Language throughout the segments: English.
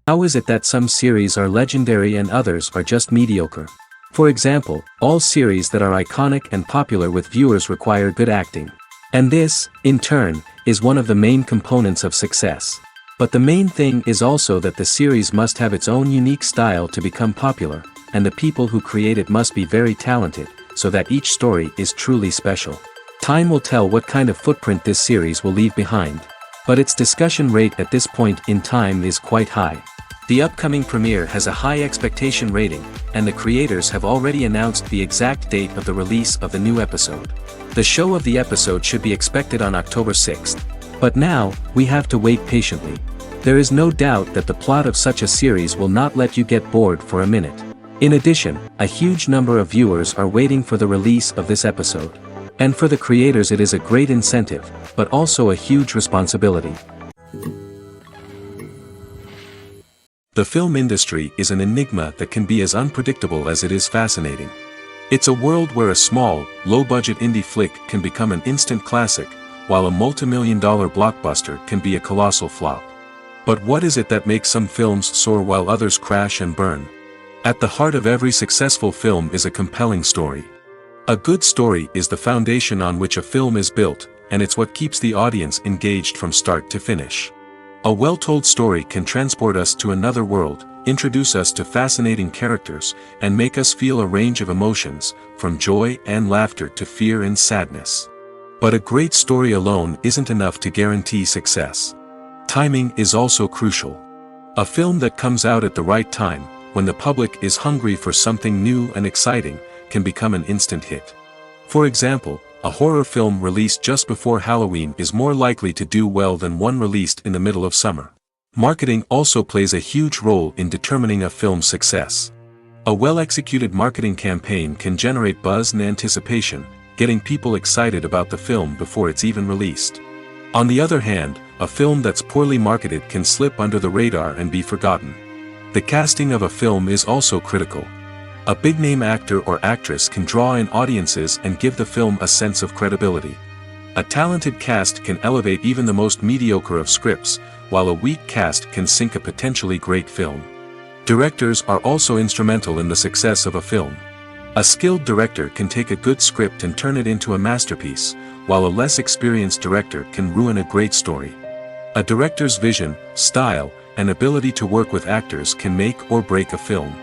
How is it that some series are legendary and others are just mediocre? For example, all series that are iconic and popular with viewers require good acting. And this, in turn, is one of the main components of success. But the main thing is also that the series must have its own unique style to become popular, and the people who create it must be very talented, so that each story is truly special. Time will tell what kind of footprint this series will leave behind. But its discussion rate at this point in time is quite high. The upcoming premiere has a high expectation rating, and the creators have already announced the exact date of the release of the new episode. The show of the episode should be expected on October 6th. But now, we have to wait patiently. There is no doubt that the plot of such a series will not let you get bored for a minute. In addition, a huge number of viewers are waiting for the release of this episode. And for the creators it is a great incentive, but also a huge responsibility. The film industry is an enigma that can be as unpredictable as it is fascinating. It's a world where a small, low-budget indie flick can become an instant classic, while a multi-million-dollar blockbuster can be a colossal flop. But what is it that makes some films soar while others crash and burn? At the heart of every successful film is a compelling story. A good story is the foundation on which a film is built, and it's what keeps the audience engaged from start to finish. A well-told story can transport us to another world, introduce us to fascinating characters, and make us feel a range of emotions, from joy and laughter to fear and sadness. But a great story alone isn't enough to guarantee success. Timing is also crucial. A film that comes out at the right time, when the public is hungry for something new and exciting, can become an instant hit. For example, a horror film released just before Halloween is more likely to do well than one released in the middle of summer. Marketing also plays a huge role in determining a film's success. A well-executed marketing campaign can generate buzz and anticipation, getting people excited about the film before it's even released. On the other hand, a film that's poorly marketed can slip under the radar and be forgotten. The casting of a film is also critical. A big-name actor or actress can draw in audiences and give the film a sense of credibility. A talented cast can elevate even the most mediocre of scripts, while a weak cast can sink a potentially great film. Directors are also instrumental in the success of a film. A skilled director can take a good script and turn it into a masterpiece, while a less experienced director can ruin a great story. A director's vision, style, and ability to work with actors can make or break a film.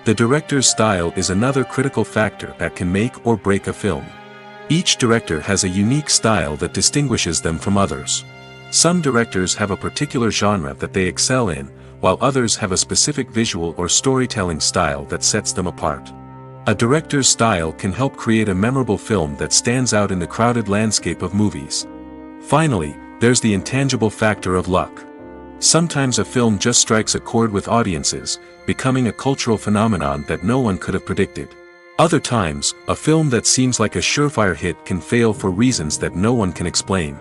The director's style is another critical factor that can make or break a film. Each director has a unique style that distinguishes them from others. Some directors have a particular genre that they excel in, while others have a specific visual or storytelling style that sets them apart. A director's style can help create a memorable film that stands out in the crowded landscape of movies. Finally, there's the intangible factor of luck. Sometimes a film just strikes a chord with audiences, becoming a cultural phenomenon that no one could have predicted. Other times, a film that seems like a surefire hit can fail for reasons that no one can explain.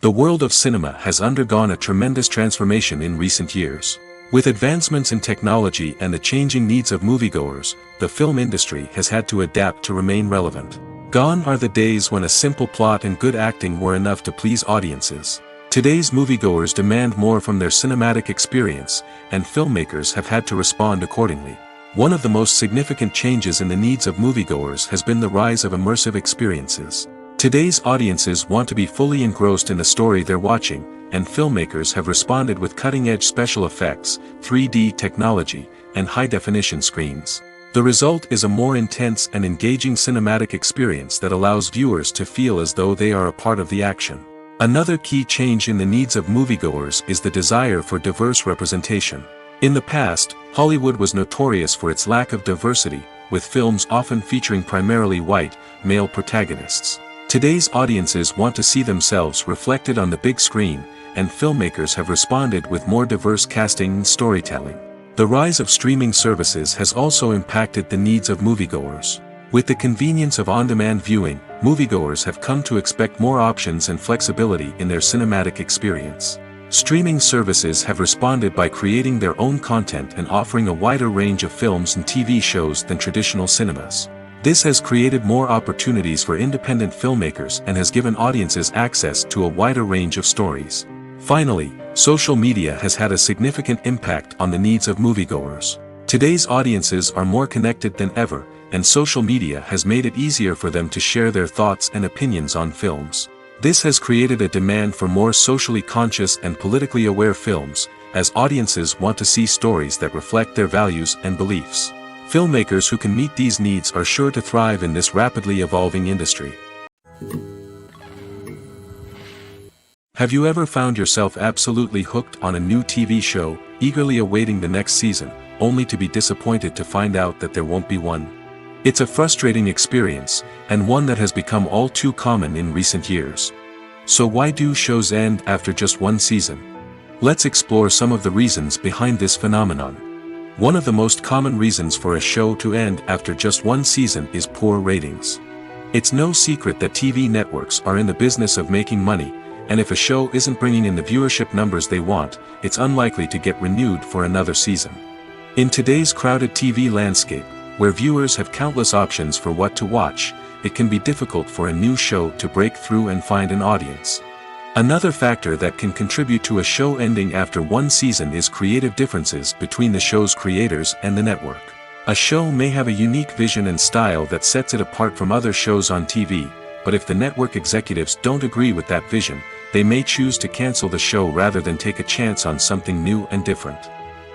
The world of cinema has undergone a tremendous transformation in recent years. With advancements in technology and the changing needs of moviegoers, the film industry has had to adapt to remain relevant. Gone are the days when a simple plot and good acting were enough to please audiences. Today's moviegoers demand more from their cinematic experience, and filmmakers have had to respond accordingly. One of the most significant changes in the needs of moviegoers has been the rise of immersive experiences. Today's audiences want to be fully engrossed in the story they're watching, and filmmakers have responded with cutting-edge special effects, 3D technology, and high-definition screens. The result is a more intense and engaging cinematic experience that allows viewers to feel as though they are a part of the action. Another key change in the needs of moviegoers is the desire for diverse representation. In the past, Hollywood was notorious for its lack of diversity, with films often featuring primarily white, male protagonists. Today's audiences want to see themselves reflected on the big screen, and filmmakers have responded with more diverse casting and storytelling. The rise of streaming services has also impacted the needs of moviegoers. With the convenience of on-demand viewing, moviegoers have come to expect more options and flexibility in their cinematic experience. Streaming services have responded by creating their own content and offering a wider range of films and TV shows than traditional cinemas. This has created more opportunities for independent filmmakers and has given audiences access to a wider range of stories. Finally, social media has had a significant impact on the needs of moviegoers. Today's audiences are more connected than ever, and social media has made it easier for them to share their thoughts and opinions on films. This has created a demand for more socially conscious and politically aware films, as audiences want to see stories that reflect their values and beliefs. Filmmakers who can meet these needs are sure to thrive in this rapidly evolving industry. Have you ever found yourself absolutely hooked on a new TV show, eagerly awaiting the next season, only to be disappointed to find out that there won't be one? It's a frustrating experience, and one that has become all too common in recent years. So why do shows end after just one season? Let's explore some of the reasons behind this phenomenon. One of the most common reasons for a show to end after just one season is poor ratings. It's no secret that TV networks are in the business of making money, and if a show isn't bringing in the viewership numbers they want, it's unlikely to get renewed for another season. In today's crowded TV landscape, where viewers have countless options for what to watch, it can be difficult for a new show to break through and find an audience. Another factor that can contribute to a show ending after one season is creative differences between the show's creators and the network. A show may have a unique vision and style that sets it apart from other shows on TV, but if the network executives don't agree with that vision, they may choose to cancel the show rather than take a chance on something new and different.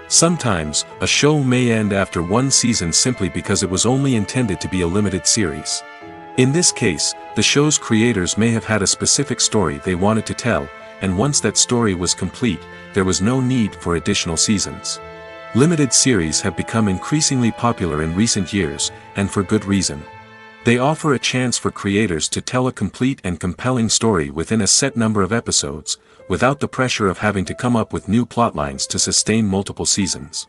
Sometimes, a show may end after one season simply because it was only intended to be a limited series. In this case, the show's creators may have had a specific story they wanted to tell, and once that story was complete, there was no need for additional seasons. Limited series have become increasingly popular in recent years, and for good reason. They offer a chance for creators to tell a complete and compelling story within a set number of episodes, without the pressure of having to come up with new plotlines to sustain multiple seasons.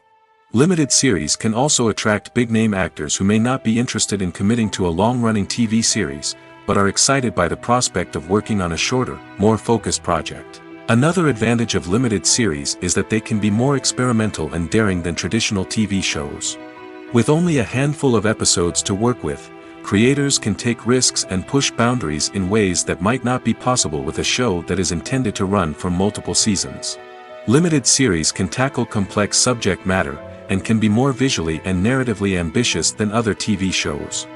Limited series can also attract big-name actors who may not be interested in committing to a long-running TV series, but are excited by the prospect of working on a shorter, more focused project. Another advantage of limited series is that they can be more experimental and daring than traditional TV shows. With only a handful of episodes to work with, creators can take risks and push boundaries in ways that might not be possible with a show that is intended to run for multiple seasons. Limited series can tackle complex subject matter, and can be more visually and narratively ambitious than other TV shows.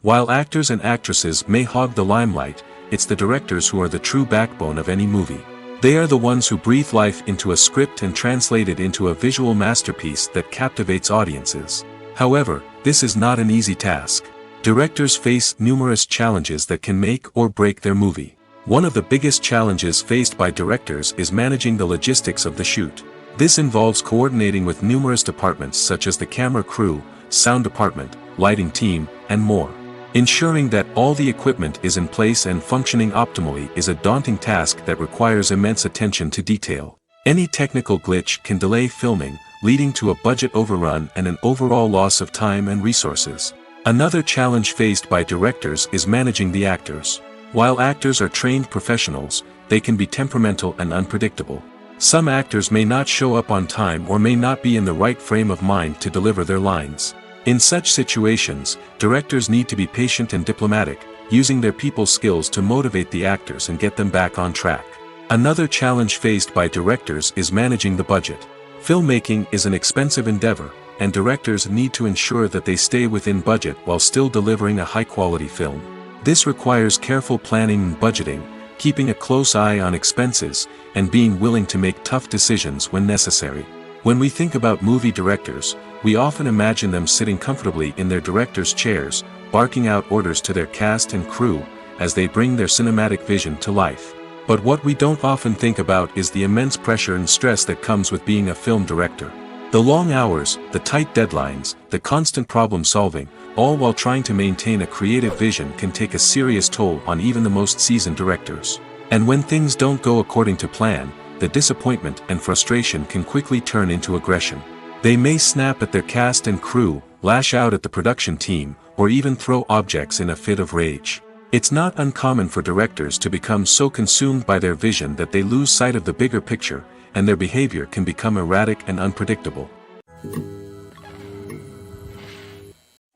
While actors and actresses may hog the limelight, it's the directors who are the true backbone of any movie. They are the ones who breathe life into a script and translate it into a visual masterpiece that captivates audiences. However, this is not an easy task. Directors face numerous challenges that can make or break their movie. One of the biggest challenges faced by directors is managing the logistics of the shoot. This involves coordinating with numerous departments such as the camera crew, sound department, lighting team, and more. Ensuring that all the equipment is in place and functioning optimally is a daunting task that requires immense attention to detail. Any technical glitch can delay filming, leading to a budget overrun and an overall loss of time and resources. Another challenge faced by directors is managing the actors. While actors are trained professionals, they can be temperamental and unpredictable. Some actors may not show up on time or may not be in the right frame of mind to deliver their lines. In such situations, directors need to be patient and diplomatic, using their people skills to motivate the actors and get them back on track. Another challenge faced by directors is managing the budget. Filmmaking is an expensive endeavor, and directors need to ensure that they stay within budget while still delivering a high-quality film. This requires careful planning and budgeting, keeping a close eye on expenses, and being willing to make tough decisions when necessary. When we think about movie directors, we often imagine them sitting comfortably in their director's chairs, barking out orders to their cast and crew, as they bring their cinematic vision to life. But what we don't often think about is the immense pressure and stress that comes with being a film director. The long hours, the tight deadlines, the constant problem solving, all while trying to maintain a creative vision can take a serious toll on even the most seasoned directors. And when things don't go according to plan, the disappointment and frustration can quickly turn into aggression. They may snap at their cast and crew, lash out at the production team, or even throw objects in a fit of rage. It's not uncommon for directors to become so consumed by their vision that they lose sight of the bigger picture, and their behavior can become erratic and unpredictable.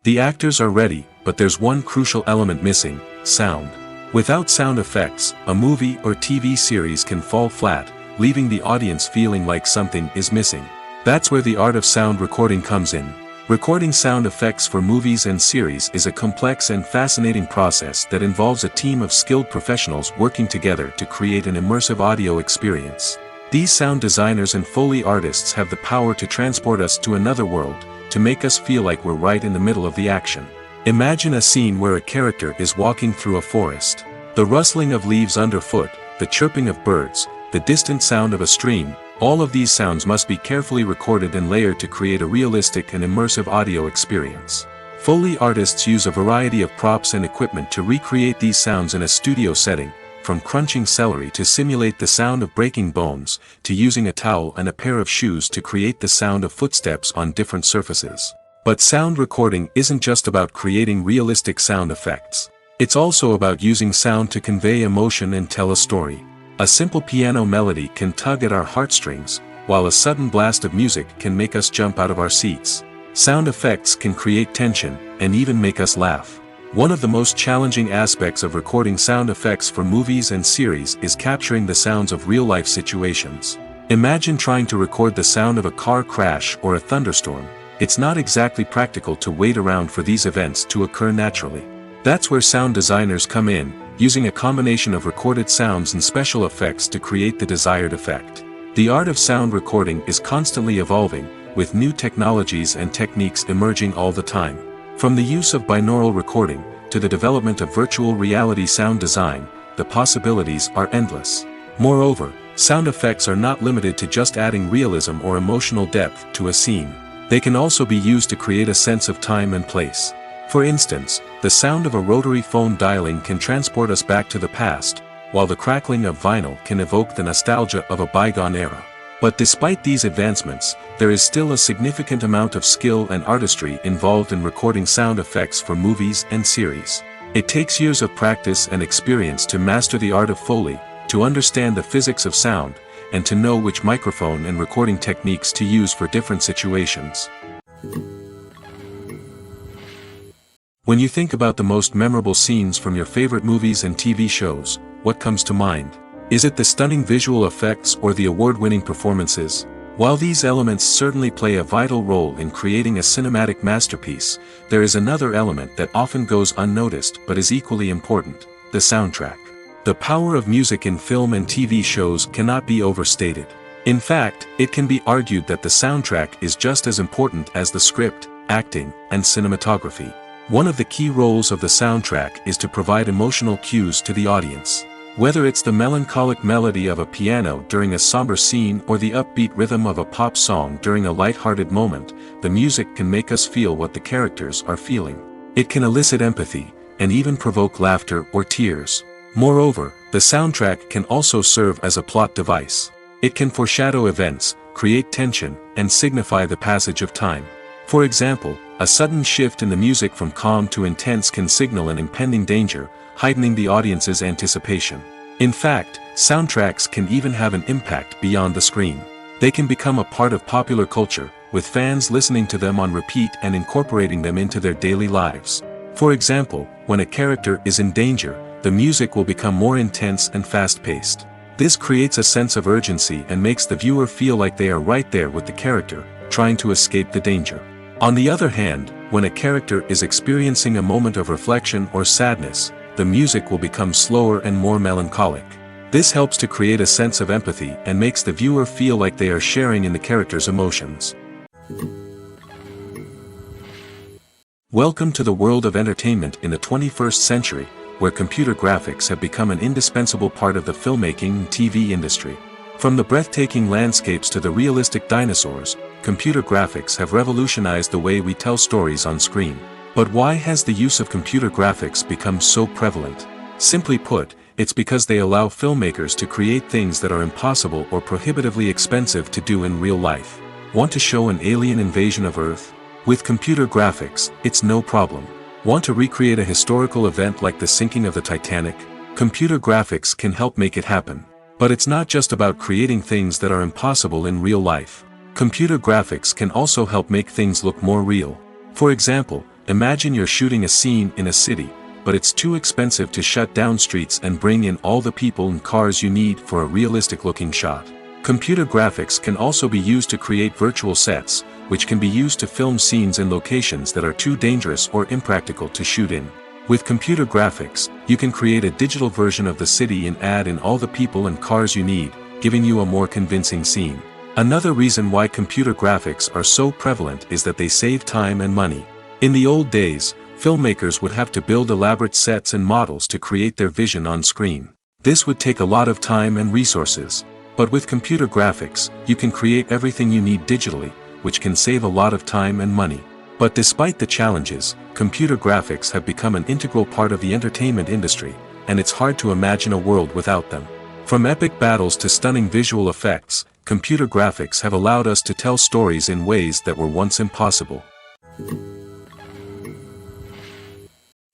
The actors are ready, but there's one crucial element missing: sound. Without sound effects, a movie or TV series can fall flat, leaving the audience feeling like something is missing. That's where the art of sound recording comes in. Recording sound effects for movies and series is a complex and fascinating process that involves a team of skilled professionals working together to create an immersive audio experience. These sound designers and Foley artists have the power to transport us to another world, to make us feel like we're right in the middle of the action. Imagine a scene where a character is walking through a forest. The rustling of leaves underfoot, the chirping of birds, the distant sound of a stream, all of these sounds must be carefully recorded and layered to create a realistic and immersive audio experience. Foley artists use a variety of props and equipment to recreate these sounds in a studio setting, from crunching celery to simulate the sound of breaking bones, to using a towel and a pair of shoes to create the sound of footsteps on different surfaces. But sound recording isn't just about creating realistic sound effects. It's also about using sound to convey emotion and tell a story. A simple piano melody can tug at our heartstrings, while a sudden blast of music can make us jump out of our seats. Sound effects can create tension, and even make us laugh. One of the most challenging aspects of recording sound effects for movies and series is capturing the sounds of real-life situations. Imagine trying to record the sound of a car crash or a thunderstorm. It's not exactly practical to wait around for these events to occur naturally. That's where sound designers come in, using a combination of recorded sounds and special effects to create the desired effect. The art of sound recording is constantly evolving, with new technologies and techniques emerging all the time. From the use of binaural recording, to the development of virtual reality sound design, the possibilities are endless. Moreover, sound effects are not limited to just adding realism or emotional depth to a scene. They can also be used to create a sense of time and place. For instance, the sound of a rotary phone dialing can transport us back to the past, while the crackling of vinyl can evoke the nostalgia of a bygone era. But despite these advancements, there is still a significant amount of skill and artistry involved in recording sound effects for movies and series. It takes years of practice and experience to master the art of Foley, to understand the physics of sound, and to know which microphone and recording techniques to use for different situations. When you think about the most memorable scenes from your favorite movies and TV shows, what comes to mind? Is it the stunning visual effects or the award-winning performances? While these elements certainly play a vital role in creating a cinematic masterpiece, there is another element that often goes unnoticed but is equally important: the soundtrack. The power of music in film and TV shows cannot be overstated. In fact, it can be argued that the soundtrack is just as important as the script, acting, and cinematography. One of the key roles of the soundtrack is to provide emotional cues to the audience. Whether it's the melancholic melody of a piano during a somber scene or the upbeat rhythm of a pop song during a light-hearted moment, the music can make us feel what the characters are feeling. It can elicit empathy, and even provoke laughter or tears. Moreover, the soundtrack can also serve as a plot device. It can foreshadow events, create tension, and signify the passage of time. For example, a sudden shift in the music from calm to intense can signal an impending danger, heightening the audience's anticipation. In fact, soundtracks can even have an impact beyond the screen. They can become a part of popular culture, with fans listening to them on repeat and incorporating them into their daily lives. For example, when a character is in danger, the music will become more intense and fast-paced. This creates a sense of urgency and makes the viewer feel like they are right there with the character, trying to escape the danger. On the other hand, when a character is experiencing a moment of reflection or sadness, the music will become slower and more melancholic. This helps to create a sense of empathy and makes the viewer feel like they are sharing in the character's emotions. Welcome to the world of entertainment in the 21st century, where computer graphics have become an indispensable part of the filmmaking and TV industry. From the breathtaking landscapes to the realistic dinosaurs, computer graphics have revolutionized the way we tell stories on screen. But why has the use of computer graphics become so prevalent? Simply put, it's because they allow filmmakers to create things that are impossible or prohibitively expensive to do in real life. Want to show an alien invasion of Earth? With computer graphics, it's no problem. Want to recreate a historical event like the sinking of the Titanic? Computer graphics can help make it happen. But it's not just about creating things that are impossible in real life. Computer graphics can also help make things look more real. For example, imagine you're shooting a scene in a city, but it's too expensive to shut down streets and bring in all the people and cars you need for a realistic-looking shot. Computer graphics can also be used to create virtual sets, which can be used to film scenes in locations that are too dangerous or impractical to shoot in. With computer graphics, you can create a digital version of the city and add in all the people and cars you need, giving you a more convincing scene. Another reason why computer graphics are so prevalent is that they save time and money. In the old days, filmmakers would have to build elaborate sets and models to create their vision on screen. This would take a lot of time and resources. But with computer graphics, you can create everything you need digitally, which can save a lot of time and money. But despite the challenges, computer graphics have become an integral part of the entertainment industry, and it's hard to imagine a world without them. From epic battles to stunning visual effects, computer graphics have allowed us to tell stories in ways that were once impossible.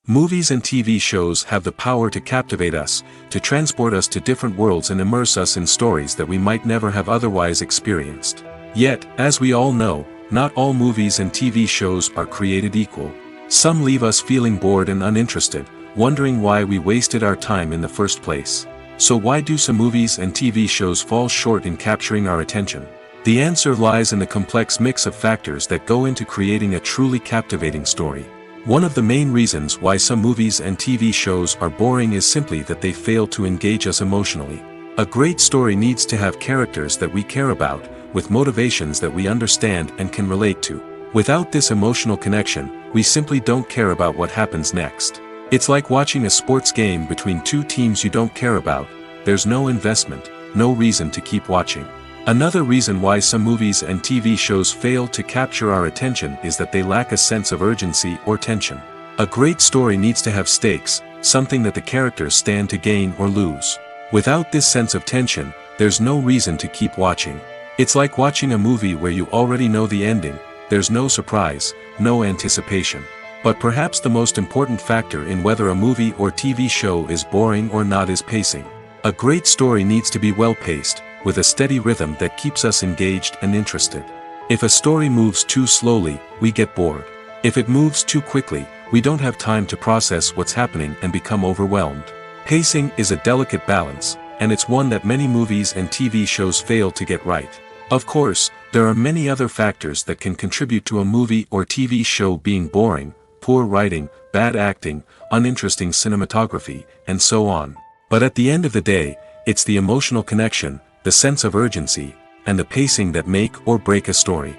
Movies and TV shows have the power to captivate us, to transport us to different worlds and immerse us in stories that we might never have otherwise experienced. Yet, as we all know, not all movies and TV shows are created equal. Some leave us feeling bored and uninterested, wondering why we wasted our time in the first place. So why do some movies and TV shows fall short in capturing our attention? The answer lies in the complex mix of factors that go into creating a truly captivating story. One of the main reasons why some movies and TV shows are boring is simply that they fail to engage us emotionally. A great story needs to have characters that we care about, with motivations that we understand and can relate to. Without this emotional connection, we simply don't care about what happens next. It's like watching a sports game between two teams you don't care about. There's no investment, no reason to keep watching. Another reason why some movies and TV shows fail to capture our attention is that they lack a sense of urgency or tension. A great story needs to have stakes, something that the characters stand to gain or lose. Without this sense of tension, there's no reason to keep watching. It's like watching a movie where you already know the ending, there's no surprise, no anticipation. But perhaps the most important factor in whether a movie or TV show is boring or not is pacing. A great story needs to be well-paced, with a steady rhythm that keeps us engaged and interested. If a story moves too slowly, we get bored. If it moves too quickly, we don't have time to process what's happening and become overwhelmed. Pacing is a delicate balance, and it's one that many movies and TV shows fail to get right. Of course, there are many other factors that can contribute to a movie or TV show being boring: poor writing, bad acting, uninteresting cinematography, and so on. But at the end of the day, it's the emotional connection, the sense of urgency, and the pacing that make or break a story.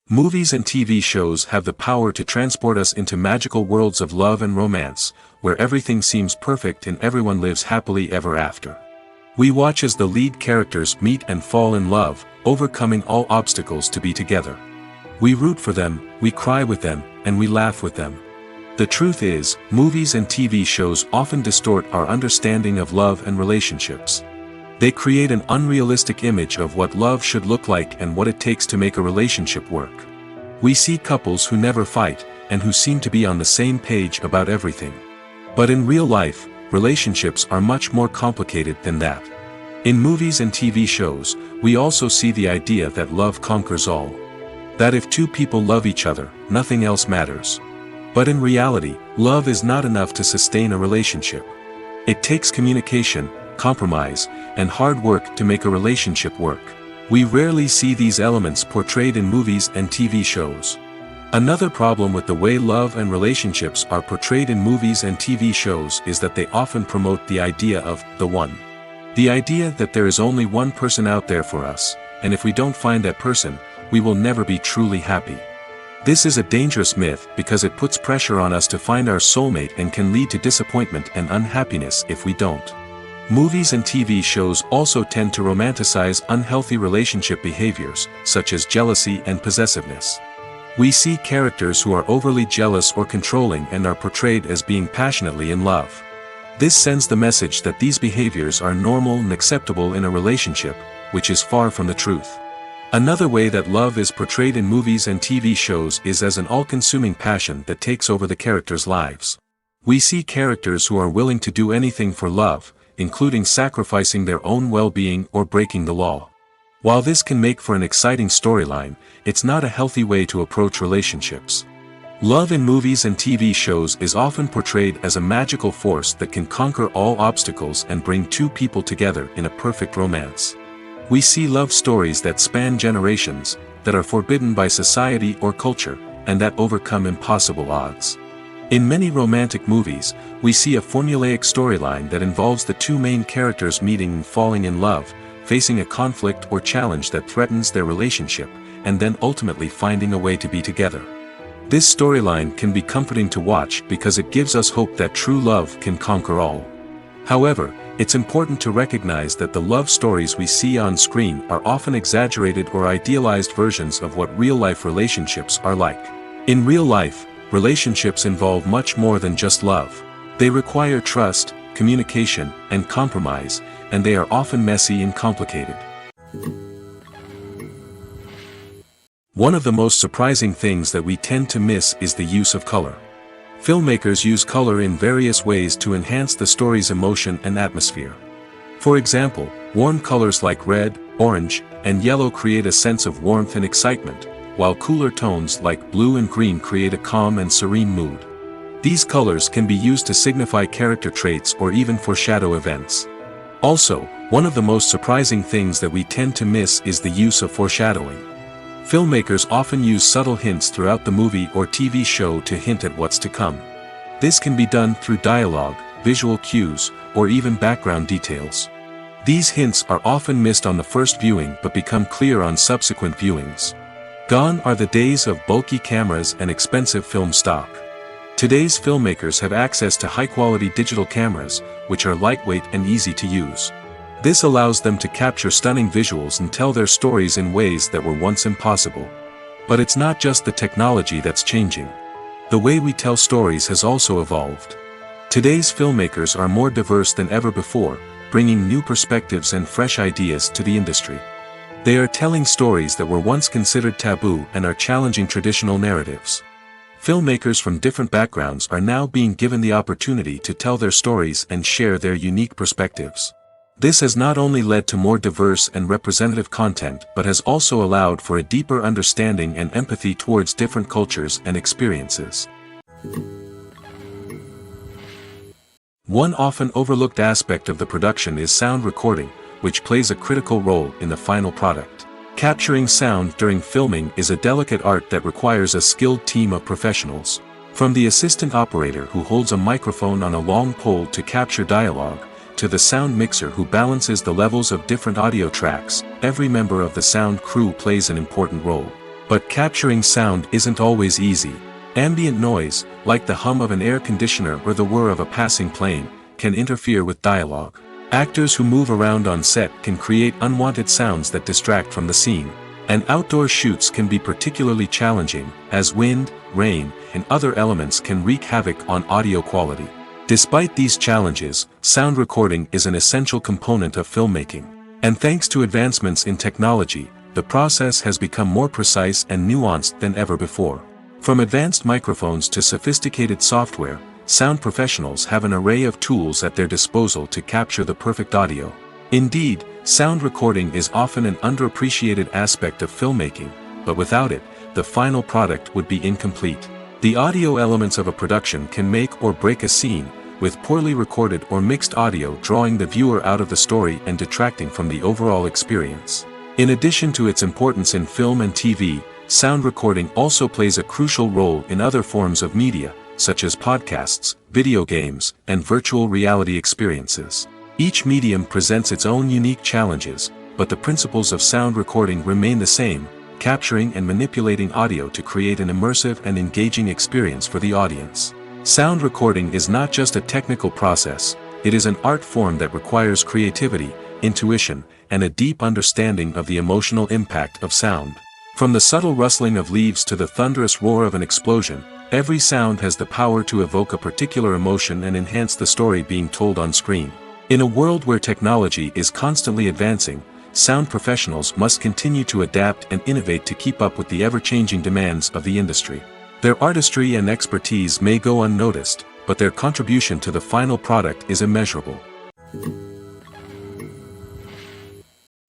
Movies and TV shows have the power to transport us into magical worlds of love and romance, where everything seems perfect and everyone lives happily ever after. We watch as the lead characters meet and fall in love, overcoming all obstacles to be together. We root for them, we cry with them, and we laugh with them. The truth is, movies and TV shows often distort our understanding of love and relationships. They create an unrealistic image of what love should look like and what it takes to make a relationship work. We see couples who never fight, and who seem to be on the same page about everything. But in real life, relationships are much more complicated than that. In movies and TV shows, we also see the idea that love conquers all. That if two people love each other, nothing else matters. But in reality, love is not enough to sustain a relationship. It takes communication, compromise, and hard work to make a relationship work. We rarely see these elements portrayed in movies and TV shows. Another problem with the way love and relationships are portrayed in movies and TV shows is that they often promote the idea of the one. The idea that there is only one person out there for us, and if we don't find that person, we will never be truly happy. This is a dangerous myth because it puts pressure on us to find our soulmate and can lead to disappointment and unhappiness if we don't. Movies and TV shows also tend to romanticize unhealthy relationship behaviors, such as jealousy and possessiveness. We see characters who are overly jealous or controlling and are portrayed as being passionately in love. This sends the message that these behaviors are normal and acceptable in a relationship, which is far from the truth. Another way that love is portrayed in movies and TV shows is as an all-consuming passion that takes over the characters' lives. We see characters who are willing to do anything for love, including sacrificing their own well-being or breaking the law. While this can make for an exciting storyline, it's not a healthy way to approach relationships. Love in movies and TV shows is often portrayed as a magical force that can conquer all obstacles and bring two people together in a perfect romance. We see love stories that span generations, that are forbidden by society or culture, and that overcome impossible odds. In many romantic movies, we see a formulaic storyline that involves the two main characters meeting and falling in love, facing a conflict or challenge that threatens their relationship, and then ultimately finding a way to be together. This storyline can be comforting to watch because it gives us hope that true love can conquer all. However, it's important to recognize that the love stories we see on screen are often exaggerated or idealized versions of what real-life relationships are like. In real life, relationships involve much more than just love. They require trust, communication, and compromise, and they are often messy and complicated. One of the most surprising things that we tend to miss is the use of color. Filmmakers use color in various ways to enhance the story's emotion and atmosphere. For example, warm colors like red, orange, and yellow create a sense of warmth and excitement, while cooler tones like blue and green create a calm and serene mood. These colors can be used to signify character traits or even foreshadow events. Also, one of the most surprising things that we tend to miss is the use of foreshadowing. Filmmakers often use subtle hints throughout the movie or TV show to hint at what's to come. This can be done through dialogue, visual cues, or even background details. These hints are often missed on the first viewing but become clear on subsequent viewings. Gone are the days of bulky cameras and expensive film stock. Today's filmmakers have access to high-quality digital cameras, which are lightweight and easy to use. This allows them to capture stunning visuals and tell their stories in ways that were once impossible. But it's not just the technology that's changing. The way we tell stories has also evolved. Today's filmmakers are more diverse than ever before, bringing new perspectives and fresh ideas to the industry. They are telling stories that were once considered taboo and are challenging traditional narratives. Filmmakers from different backgrounds are now being given the opportunity to tell their stories and share their unique perspectives. This has not only led to more diverse and representative content but has also allowed for a deeper understanding and empathy towards different cultures and experiences. One often overlooked aspect of the production is sound recording, which plays a critical role in the final product. Capturing sound during filming is a delicate art that requires a skilled team of professionals. From the assistant operator who holds a microphone on a long pole to capture dialogue, to the sound mixer who balances the levels of different audio tracks, every member of the sound crew plays an important role. But capturing sound isn't always easy. Ambient noise, like the hum of an air conditioner or the whir of a passing plane, can interfere with dialogue. Actors who move around on set can create unwanted sounds that distract from the scene. And outdoor shoots can be particularly challenging, as wind, rain, and other elements can wreak havoc on audio quality. Despite these challenges, sound recording is an essential component of filmmaking. And thanks to advancements in technology, the process has become more precise and nuanced than ever before. From advanced microphones to sophisticated software, sound professionals have an array of tools at their disposal to capture the perfect audio. Indeed, sound recording is often an underappreciated aspect of filmmaking, but without it, the final product would be incomplete. The audio elements of a production can make or break a scene, with poorly recorded or mixed audio drawing the viewer out of the story and detracting from the overall experience. In addition to its importance in film and TV, sound recording also plays a crucial role in other forms of media, such as podcasts, video games, and virtual reality experiences. Each medium presents its own unique challenges, but the principles of sound recording remain the same, capturing and manipulating audio to create an immersive and engaging experience for the audience. Sound recording is not just a technical process, it is an art form that requires creativity, intuition, and a deep understanding of the emotional impact of sound. From the subtle rustling of leaves to the thunderous roar of an explosion, every sound has the power to evoke a particular emotion and enhance the story being told on screen. In a world where technology is constantly advancing, sound professionals must continue to adapt and innovate to keep up with the ever-changing demands of the industry. Their artistry and expertise may go unnoticed, but their contribution to the final product is immeasurable.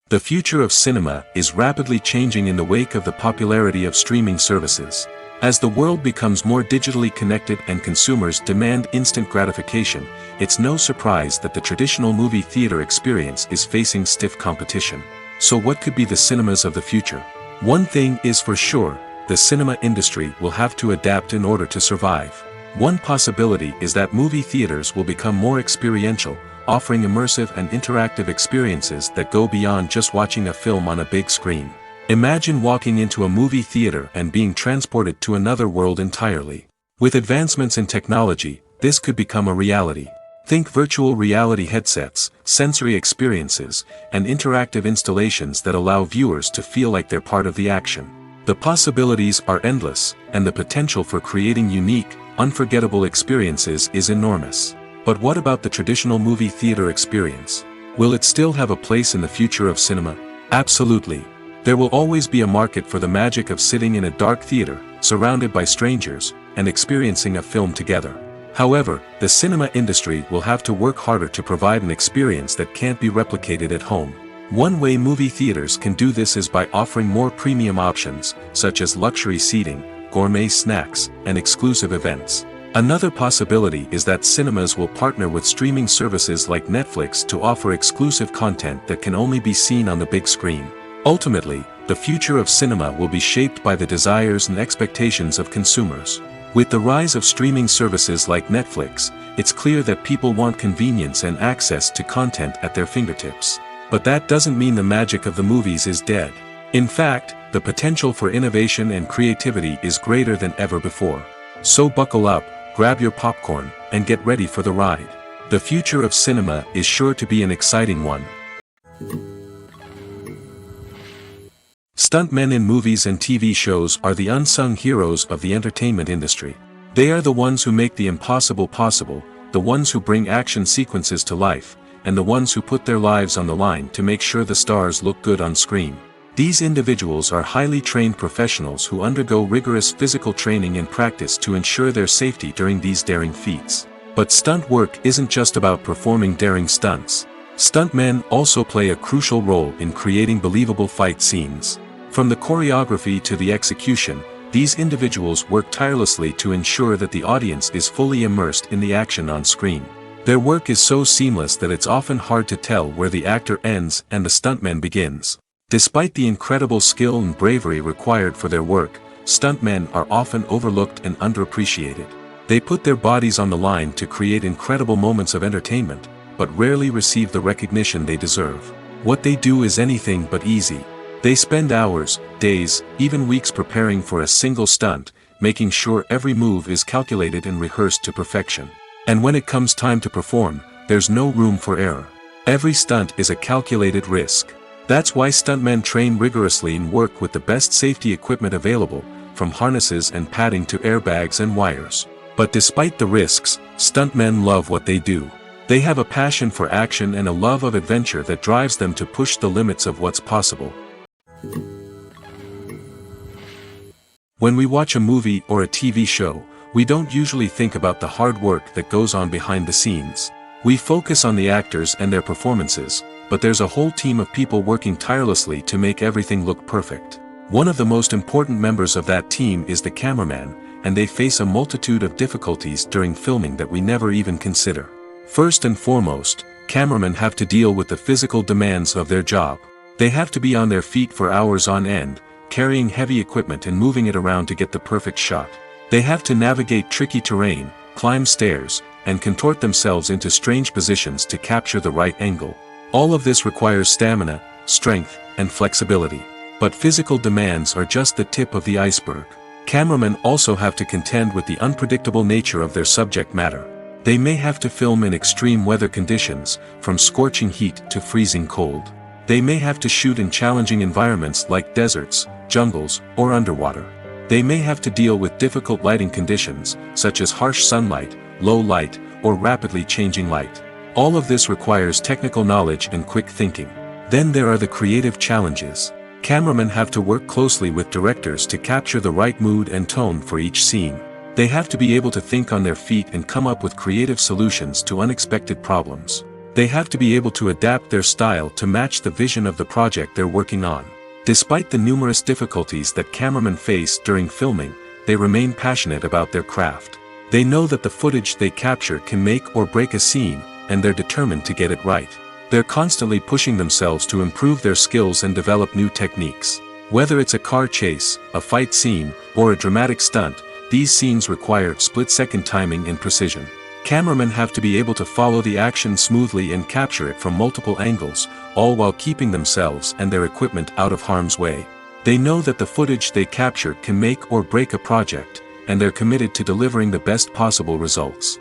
The future of cinema is rapidly changing in the wake of the popularity of streaming services. As the world becomes more digitally connected and consumers demand instant gratification, it's no surprise that the traditional movie theater experience is facing stiff competition. So what could be the cinemas of the future? One thing is for sure, the cinema industry will have to adapt in order to survive. One possibility is that movie theaters will become more experiential, offering immersive and interactive experiences that go beyond just watching a film on a big screen. Imagine walking into a movie theater and being transported to another world entirely. With advancements in technology, this could become a reality. Think virtual reality headsets, sensory experiences, and interactive installations that allow viewers to feel like they're part of the action. The possibilities are endless, and the potential for creating unique, unforgettable experiences is enormous. But what about the traditional movie theater experience? Will it still have a place in the future of cinema? Absolutely. There will always be a market for the magic of sitting in a dark theater, surrounded by strangers, and experiencing a film together. However, the cinema industry will have to work harder to provide an experience that can't be replicated at home. One way movie theaters can do this is by offering more premium options, such as luxury seating, gourmet snacks, and exclusive events. Another possibility is that cinemas will partner with streaming services like Netflix to offer exclusive content that can only be seen on the big screen. Ultimately, the future of cinema will be shaped by the desires and expectations of consumers. With the rise of streaming services like Netflix, it's clear that people want convenience and access to content at their fingertips. But that doesn't mean the magic of the movies is dead. In fact, the potential for innovation and creativity is greater than ever before. So buckle up, grab your popcorn, and get ready for the ride. The future of cinema is sure to be an exciting one. Stuntmen in movies and TV shows are the unsung heroes of the entertainment industry. They are the ones who make the impossible possible, the ones who bring action sequences to life, and the ones who put their lives on the line to make sure the stars look good on screen. These individuals are highly trained professionals who undergo rigorous physical training and practice to ensure their safety during these daring feats. But stunt work isn't just about performing daring stunts. Stuntmen also play a crucial role in creating believable fight scenes. From the choreography to the execution, these individuals work tirelessly to ensure that the audience is fully immersed in the action on screen. Their work is so seamless that it's often hard to tell where the actor ends and the stuntman begins. Despite the incredible skill and bravery required for their work, stuntmen are often overlooked and underappreciated. They put their bodies on the line to create incredible moments of entertainment, but rarely receive the recognition they deserve. What they do is anything but easy. They spend hours, days, even weeks preparing for a single stunt, making sure every move is calculated and rehearsed to perfection. And when it comes time to perform, there's no room for error. Every stunt is a calculated risk. That's why stuntmen train rigorously and work with the best safety equipment available, from harnesses and padding to airbags and wires. But despite the risks, stuntmen love what they do. They have a passion for action and a love of adventure that drives them to push the limits of what's possible. When we watch a movie or a TV show, we don't usually think about the hard work that goes on behind the scenes. We focus on the actors and their performances, but there's a whole team of people working tirelessly to make everything look perfect. One of the most important members of that team is the cameraman, and they face a multitude of difficulties during filming that we never even consider. First and foremost, cameramen have to deal with the physical demands of their job. They have to be on their feet for hours on end, carrying heavy equipment and moving it around to get the perfect shot. They have to navigate tricky terrain, climb stairs, and contort themselves into strange positions to capture the right angle. All of this requires stamina, strength, and flexibility. But physical demands are just the tip of the iceberg. Cameramen also have to contend with the unpredictable nature of their subject matter. They may have to film in extreme weather conditions, from scorching heat to freezing cold. They may have to shoot in challenging environments like deserts, jungles, or underwater. They may have to deal with difficult lighting conditions, such as harsh sunlight, low light, or rapidly changing light. All of this requires technical knowledge and quick thinking. Then there are the creative challenges. Cameramen have to work closely with directors to capture the right mood and tone for each scene. They have to be able to think on their feet and come up with creative solutions to unexpected problems. They have to be able to adapt their style to match the vision of the project they're working on. Despite the numerous difficulties that cameramen face during filming, they remain passionate about their craft. They know that the footage they capture can make or break a scene, and they're determined to get it right. They're constantly pushing themselves to improve their skills and develop new techniques. Whether it's a car chase, a fight scene, or a dramatic stunt, these scenes require split-second timing and precision. Cameramen have to be able to follow the action smoothly and capture it from multiple angles, all while keeping themselves and their equipment out of harm's way. They know that the footage they capture can make or break a project, and they're committed to delivering the best possible results.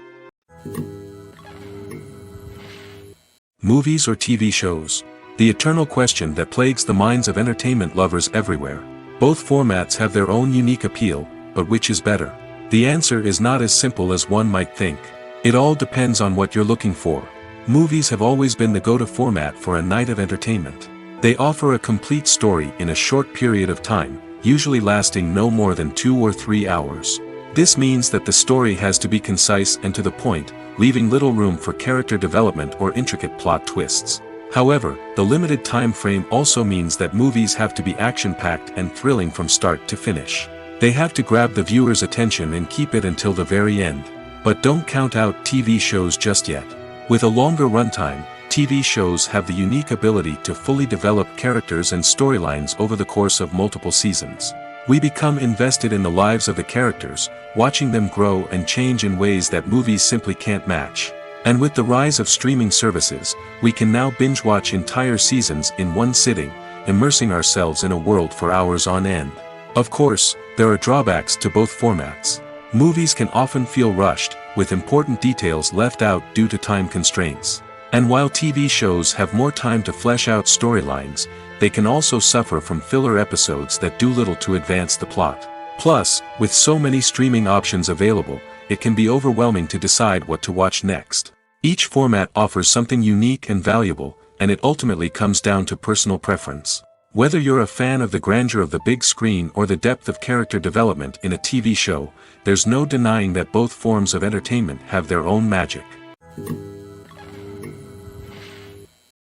Movies or TV shows? The eternal question that plagues the minds of entertainment lovers everywhere. Both formats have their own unique appeal, but which is better? The answer is not as simple as one might think. It all depends on what you're looking for. Movies have always been the go-to format for a night of entertainment. They offer a complete story in a short period of time, usually lasting no more than 2 or 3 hours. This means that the story has to be concise and to the point, leaving little room for character development or intricate plot twists. However, the limited time frame also means that movies have to be action-packed and thrilling from start to finish. They have to grab the viewer's attention and keep it until the very end. But don't count out TV shows just yet. With a longer runtime, TV shows have the unique ability to fully develop characters and storylines over the course of multiple seasons. We become invested in the lives of the characters, watching them grow and change in ways that movies simply can't match. And with the rise of streaming services, we can now binge-watch entire seasons in one sitting, immersing ourselves in a world for hours on end. Of course, there are drawbacks to both formats. Movies can often feel rushed, with important details left out due to time constraints. And while TV shows have more time to flesh out storylines, they can also suffer from filler episodes that do little to advance the plot. Plus, with so many streaming options available, it can be overwhelming to decide what to watch next. Each format offers something unique and valuable, and it ultimately comes down to personal preference. Whether you're a fan of the grandeur of the big screen or the depth of character development in a TV show, there's no denying that both forms of entertainment have their own magic.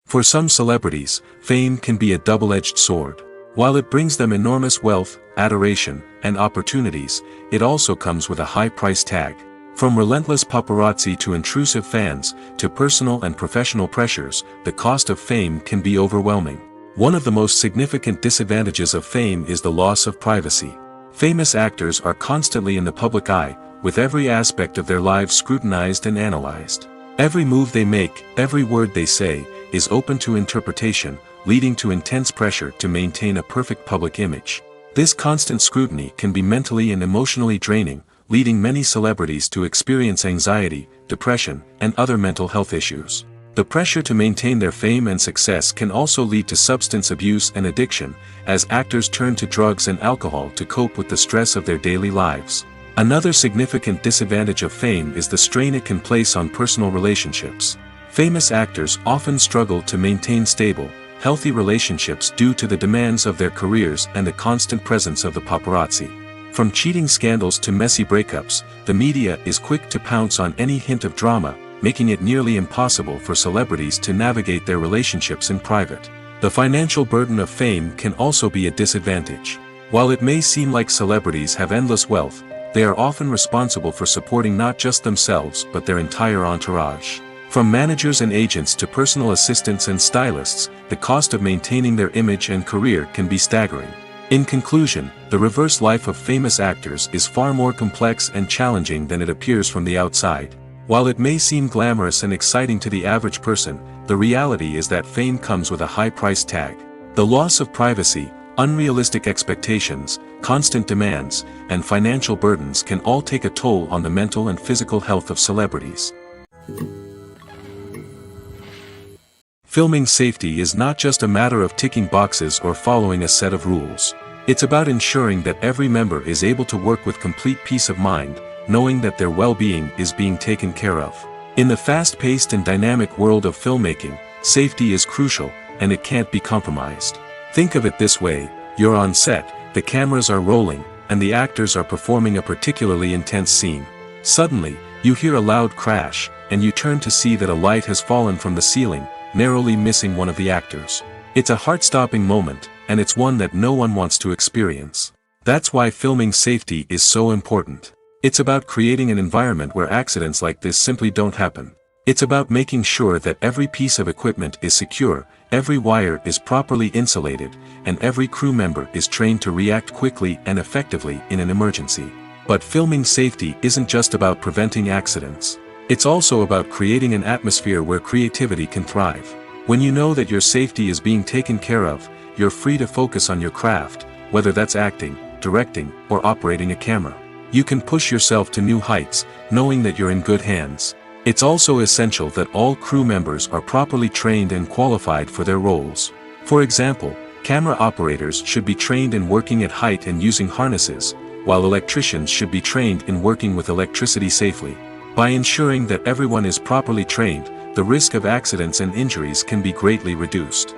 For some celebrities, fame can be a double-edged sword. While it brings them enormous wealth, adoration, and opportunities, it also comes with a high price tag. From relentless paparazzi to intrusive fans, to personal and professional pressures, the cost of fame can be overwhelming. One of the most significant disadvantages of fame is the loss of privacy. Famous actors are constantly in the public eye, with every aspect of their lives scrutinized and analyzed. Every move they make, every word they say, is open to interpretation, leading to intense pressure to maintain a perfect public image. This constant scrutiny can be mentally and emotionally draining, leading many celebrities to experience anxiety, depression, and other mental health issues. The pressure to maintain their fame and success can also lead to substance abuse and addiction, as actors turn to drugs and alcohol to cope with the stress of their daily lives. Another significant disadvantage of fame is the strain it can place on personal relationships. Famous actors often struggle to maintain stable, healthy relationships due to the demands of their careers and the constant presence of the paparazzi. From cheating scandals to messy breakups, the media is quick to pounce on any hint of drama, making it nearly impossible for celebrities to navigate their relationships in private. The financial burden of fame can also be a disadvantage. While it may seem like celebrities have endless wealth, they are often responsible for supporting not just themselves but their entire entourage. From managers and agents to personal assistants and stylists, the cost of maintaining their image and career can be staggering. In conclusion, the reverse life of famous actors is far more complex and challenging than it appears from the outside. While it may seem glamorous and exciting to the average person, the reality is that fame comes with a high price tag. The loss of privacy, unrealistic expectations, constant demands, and financial burdens can all take a toll on the mental and physical health of celebrities. Filming safety is not just a matter of ticking boxes or following a set of rules. It's about ensuring that every member is able to work with complete peace of mind, knowing that their well-being is being taken care of. In the fast-paced and dynamic world of filmmaking, safety is crucial, and it can't be compromised. Think of it this way: you're on set, the cameras are rolling, and the actors are performing a particularly intense scene. Suddenly, you hear a loud crash, and you turn to see that a light has fallen from the ceiling, narrowly missing one of the actors. It's a heart-stopping moment, and it's one that no one wants to experience. That's why filming safety is so important. It's about creating an environment where accidents like this simply don't happen. It's about making sure that every piece of equipment is secure, every wire is properly insulated, and every crew member is trained to react quickly and effectively in an emergency. But filming safety isn't just about preventing accidents. It's also about creating an atmosphere where creativity can thrive. When you know that your safety is being taken care of, you're free to focus on your craft, whether that's acting, directing, or operating a camera. You can push yourself to new heights, knowing that you're in good hands. It's also essential that all crew members are properly trained and qualified for their roles. For example, camera operators should be trained in working at height and using harnesses, while electricians should be trained in working with electricity safely. By ensuring that everyone is properly trained, the risk of accidents and injuries can be greatly reduced.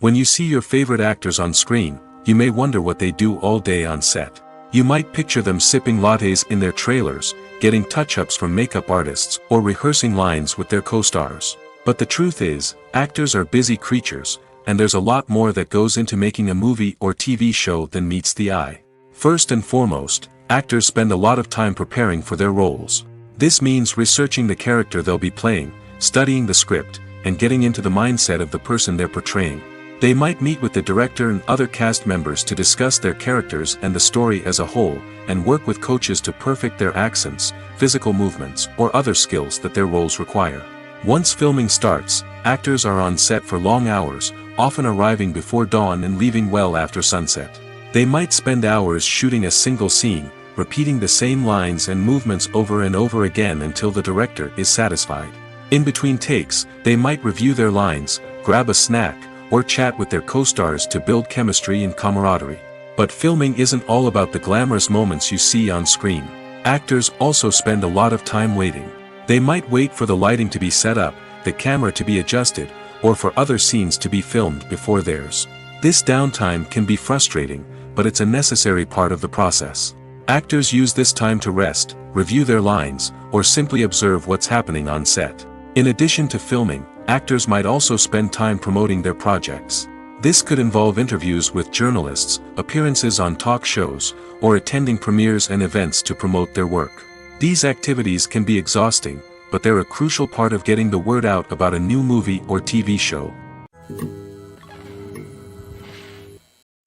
When you see your favorite actors on screen, you may wonder what they do all day on set. You might picture them sipping lattes in their trailers, getting touch-ups from makeup artists, or rehearsing lines with their co-stars. But the truth is, actors are busy creatures, and there's a lot more that goes into making a movie or TV show than meets the eye. First and foremost, actors spend a lot of time preparing for their roles. This means researching the character they'll be playing, studying the script, and getting into the mindset of the person they're portraying. They might meet with the director and other cast members to discuss their characters and the story as a whole, and work with coaches to perfect their accents, physical movements, or other skills that their roles require. Once filming starts, actors are on set for long hours, often arriving before dawn and leaving well after sunset. They might spend hours shooting a single scene, repeating the same lines and movements over and over again until the director is satisfied. In between takes, they might review their lines, grab a snack, or chat with their co-stars to build chemistry and camaraderie. But filming isn't all about the glamorous moments you see on screen. Actors also spend a lot of time waiting. They might wait for the lighting to be set up, the camera to be adjusted, or for other scenes to be filmed before theirs. This downtime can be frustrating, but it's a necessary part of the process. Actors use this time to rest, review their lines, or simply observe what's happening on set. In addition to filming, actors might also spend time promoting their projects. This could involve interviews with journalists, appearances on talk shows, or attending premieres and events to promote their work. These activities can be exhausting, but they're a crucial part of getting the word out about a new movie or TV show.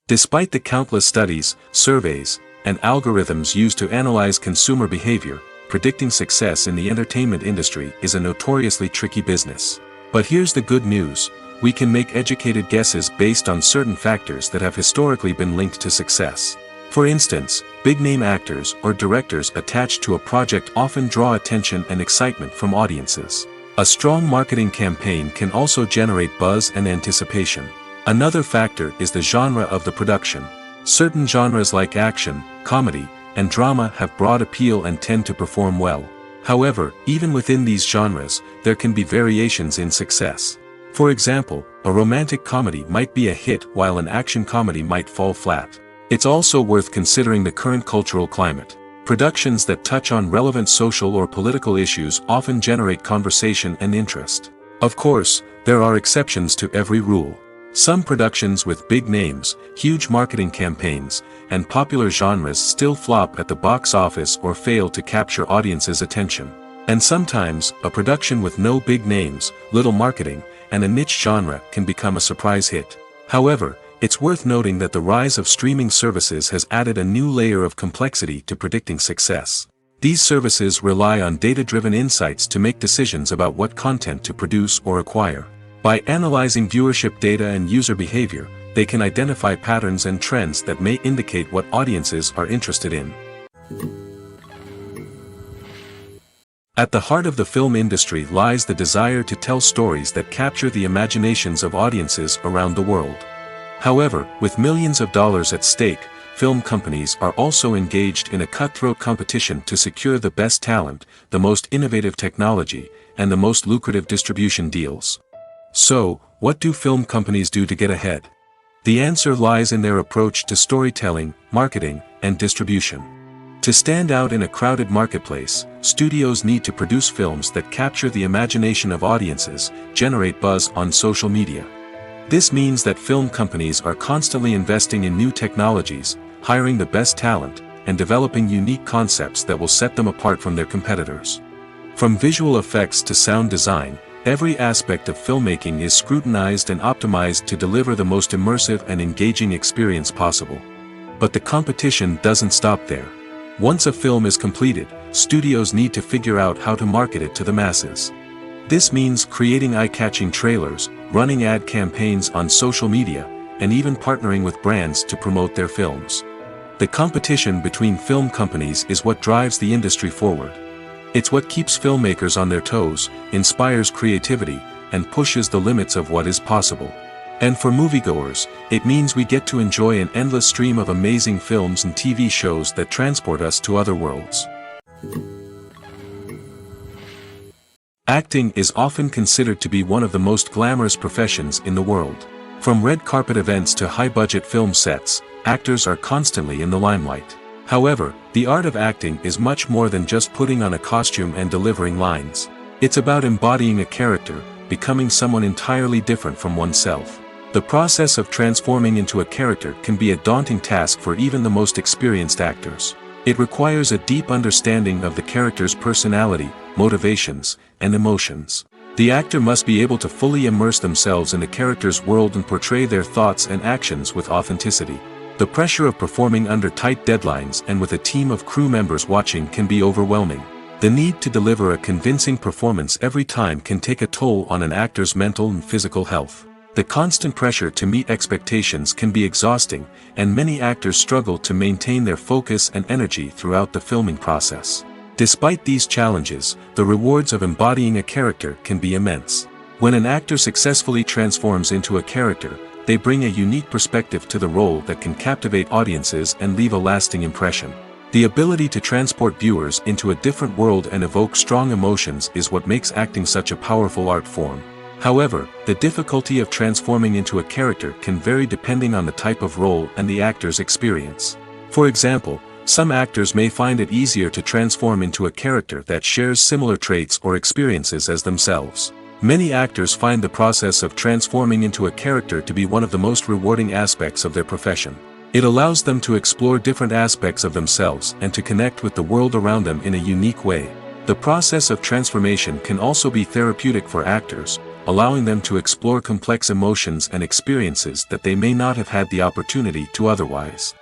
Despite the countless studies, surveys, and algorithms used to analyze consumer behavior, predicting success in the entertainment industry is a notoriously tricky business. But here's the good news: we can make educated guesses based on certain factors that have historically been linked to success. For instance, big-name actors or directors attached to a project often draw attention and excitement from audiences. A strong marketing campaign can also generate buzz and anticipation. Another factor is the genre of the production. Certain genres like action, comedy, and drama have broad appeal and tend to perform well. However, even within these genres, there can be variations in success. For example, a romantic comedy might be a hit while an action comedy might fall flat. It's also worth considering the current cultural climate. Productions that touch on relevant social or political issues often generate conversation and interest. Of course, there are exceptions to every rule. Some productions with big names, huge marketing campaigns, and popular genres still flop at the box office or fail to capture audiences' attention. And sometimes, a production with no big names, little marketing, and a niche genre can become a surprise hit. However, it's worth noting that the rise of streaming services has added a new layer of complexity to predicting success. These services rely on data-driven insights to make decisions about what content to produce or acquire. By analyzing viewership data and user behavior, they can identify patterns and trends that may indicate what audiences are interested in. At the heart of the film industry lies the desire to tell stories that capture the imaginations of audiences around the world. However, with millions of dollars at stake, film companies are also engaged in a cutthroat competition to secure the best talent, the most innovative technology, and the most lucrative distribution deals. So, what do film companies do to get ahead? The answer lies in their approach to storytelling, marketing, and distribution. To stand out in a crowded marketplace, studios need to produce films that capture the imagination of audiences, generate buzz on social media, This means that film companies are constantly investing in new technologies, hiring the best talent, and developing unique concepts that will set them apart from their competitors. From visual effects to sound design, every aspect of filmmaking is scrutinized and optimized to deliver the most immersive and engaging experience possible. But the competition doesn't stop there. Once a film is completed, studios need to figure out how to market it to the masses. This means creating eye-catching trailers, running ad campaigns on social media, and even partnering with brands to promote their films. The competition between film companies is what drives the industry forward. It's what keeps filmmakers on their toes, inspires creativity, and pushes the limits of what is possible. And for moviegoers, it means we get to enjoy an endless stream of amazing films and TV shows that transport us to other worlds. Acting is often considered to be one of the most glamorous professions in the world. From red carpet events to high-budget film sets, actors are constantly in the limelight. However, the art of acting is much more than just putting on a costume and delivering lines. It's about embodying a character, becoming someone entirely different from oneself. The process of transforming into a character can be a daunting task for even the most experienced actors. It requires a deep understanding of the character's personality, motivations, and emotions. The actor must be able to fully immerse themselves in the character's world and portray their thoughts and actions with authenticity. The pressure of performing under tight deadlines and with a team of crew members watching can be overwhelming. The need to deliver a convincing performance every time can take a toll on an actor's mental and physical health. The constant pressure to meet expectations can be exhausting, and many actors struggle to maintain their focus and energy throughout the filming process. Despite these challenges, the rewards of embodying a character can be immense. When an actor successfully transforms into a character, they bring a unique perspective to the role that can captivate audiences and leave a lasting impression. The ability to transport viewers into a different world and evoke strong emotions is what makes acting such a powerful art form. However, the difficulty of transforming into a character can vary depending on the type of role and the actor's experience. For example, some actors may find it easier to transform into a character that shares similar traits or experiences as themselves. Many actors find the process of transforming into a character to be one of the most rewarding aspects of their profession. It allows them to explore different aspects of themselves and to connect with the world around them in a unique way. The process of transformation can also be therapeutic for actors, allowing them to explore complex emotions and experiences that they may not have had the opportunity to otherwise.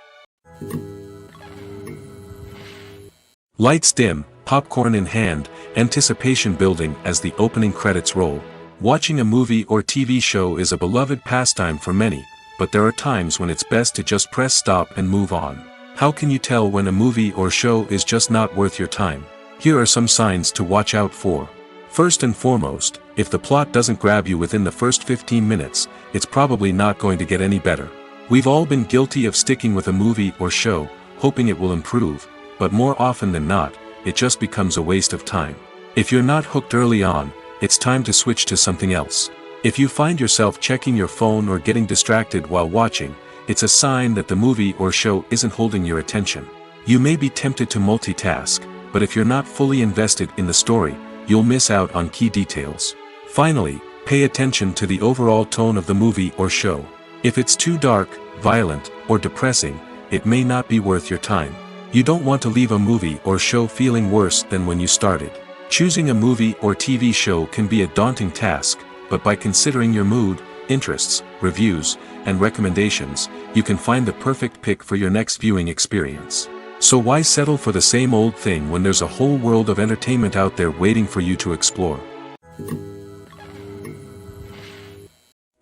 Lights dim, popcorn in hand, anticipation building as the opening credits roll. Watching a movie or TV show is a beloved pastime for many, but there are times when it's best to just press stop and move on. How can you tell when a movie or show is just not worth your time? Here are some signs to watch out for. First and foremost, if the plot doesn't grab you within the first 15 minutes, it's probably not going to get any better. We've all been guilty of sticking with a movie or show, hoping it will improve, but more often than not, it just becomes a waste of time. If you're not hooked early on, it's time to switch to something else. If you find yourself checking your phone or getting distracted while watching, it's a sign that the movie or show isn't holding your attention. You may be tempted to multitask, but if you're not fully invested in the story, you'll miss out on key details. Finally, pay attention to the overall tone of the movie or show. If it's too dark, violent, or depressing, it may not be worth your time. You don't want to leave a movie or show feeling worse than when you started. Choosing a movie or TV show can be a daunting task, but by considering your mood, interests, reviews, and recommendations, you can find the perfect pick for your next viewing experience. So why settle for the same old thing when there's a whole world of entertainment out there waiting for you to explore?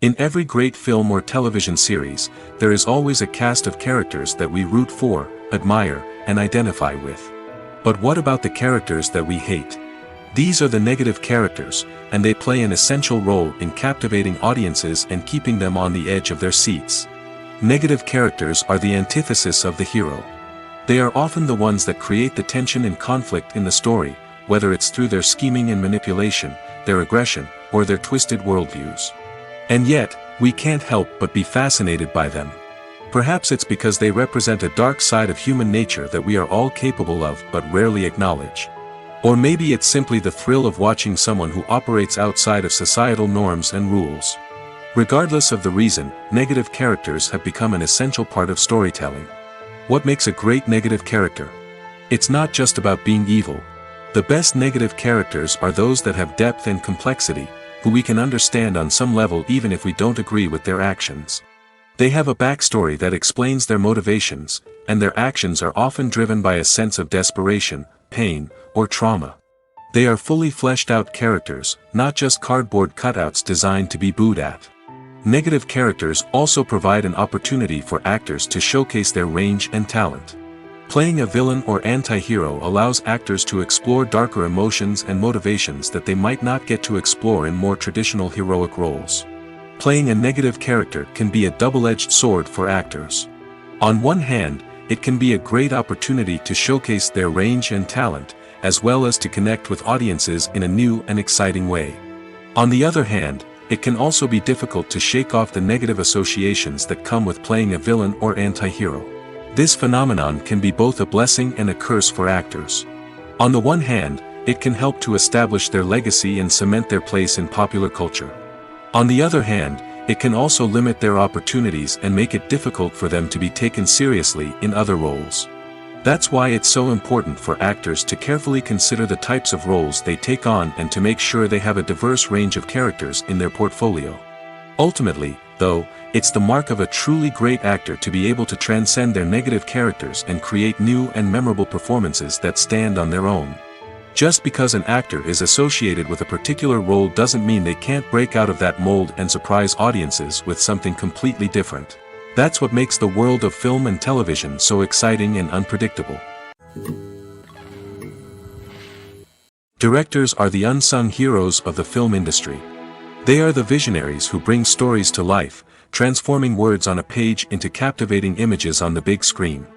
In every great film or television series, there is always a cast of characters that we root for, admire, and identify with. But what about the characters that we hate? These are the negative characters, and they play an essential role in captivating audiences and keeping them on the edge of their seats. Negative characters are the antithesis of the hero. They are often the ones that create the tension and conflict in the story, whether it's through their scheming and manipulation, their aggression, or their twisted worldviews. And yet, we can't help but be fascinated by them. Perhaps it's because they represent a dark side of human nature that we are all capable of but rarely acknowledge. Or maybe it's simply the thrill of watching someone who operates outside of societal norms and rules. Regardless of the reason, negative characters have become an essential part of storytelling. What makes a great negative character? It's not just about being evil. The best negative characters are those that have depth and complexity, who we can understand on some level even if we don't agree with their actions. They have a backstory that explains their motivations, and their actions are often driven by a sense of desperation, pain, or trauma. They are fully fleshed out characters, not just cardboard cutouts designed to be booed at. Negative characters also provide an opportunity for actors to showcase their range and talent. Playing a villain or anti-hero allows actors to explore darker emotions and motivations that they might not get to explore in more traditional heroic roles. Playing a negative character can be a double-edged sword for actors. On one hand, it can be a great opportunity to showcase their range and talent, as well as to connect with audiences in a new and exciting way. On the other hand, it can also be difficult to shake off the negative associations that come with playing a villain or anti-hero. This phenomenon can be both a blessing and a curse for actors. On the one hand, it can help to establish their legacy and cement their place in popular culture. On the other hand, it can also limit their opportunities and make it difficult for them to be taken seriously in other roles. That's why it's so important for actors to carefully consider the types of roles they take on and to make sure they have a diverse range of characters in their portfolio. Ultimately, though, it's the mark of a truly great actor to be able to transcend their negative characters and create new and memorable performances that stand on their own. Just because an actor is associated with a particular role doesn't mean they can't break out of that mold and surprise audiences with something completely different. That's what makes the world of film and television so exciting and unpredictable. Directors are the unsung heroes of the film industry. They are the visionaries who bring stories to life, transforming words on a page into captivating images on the big screen.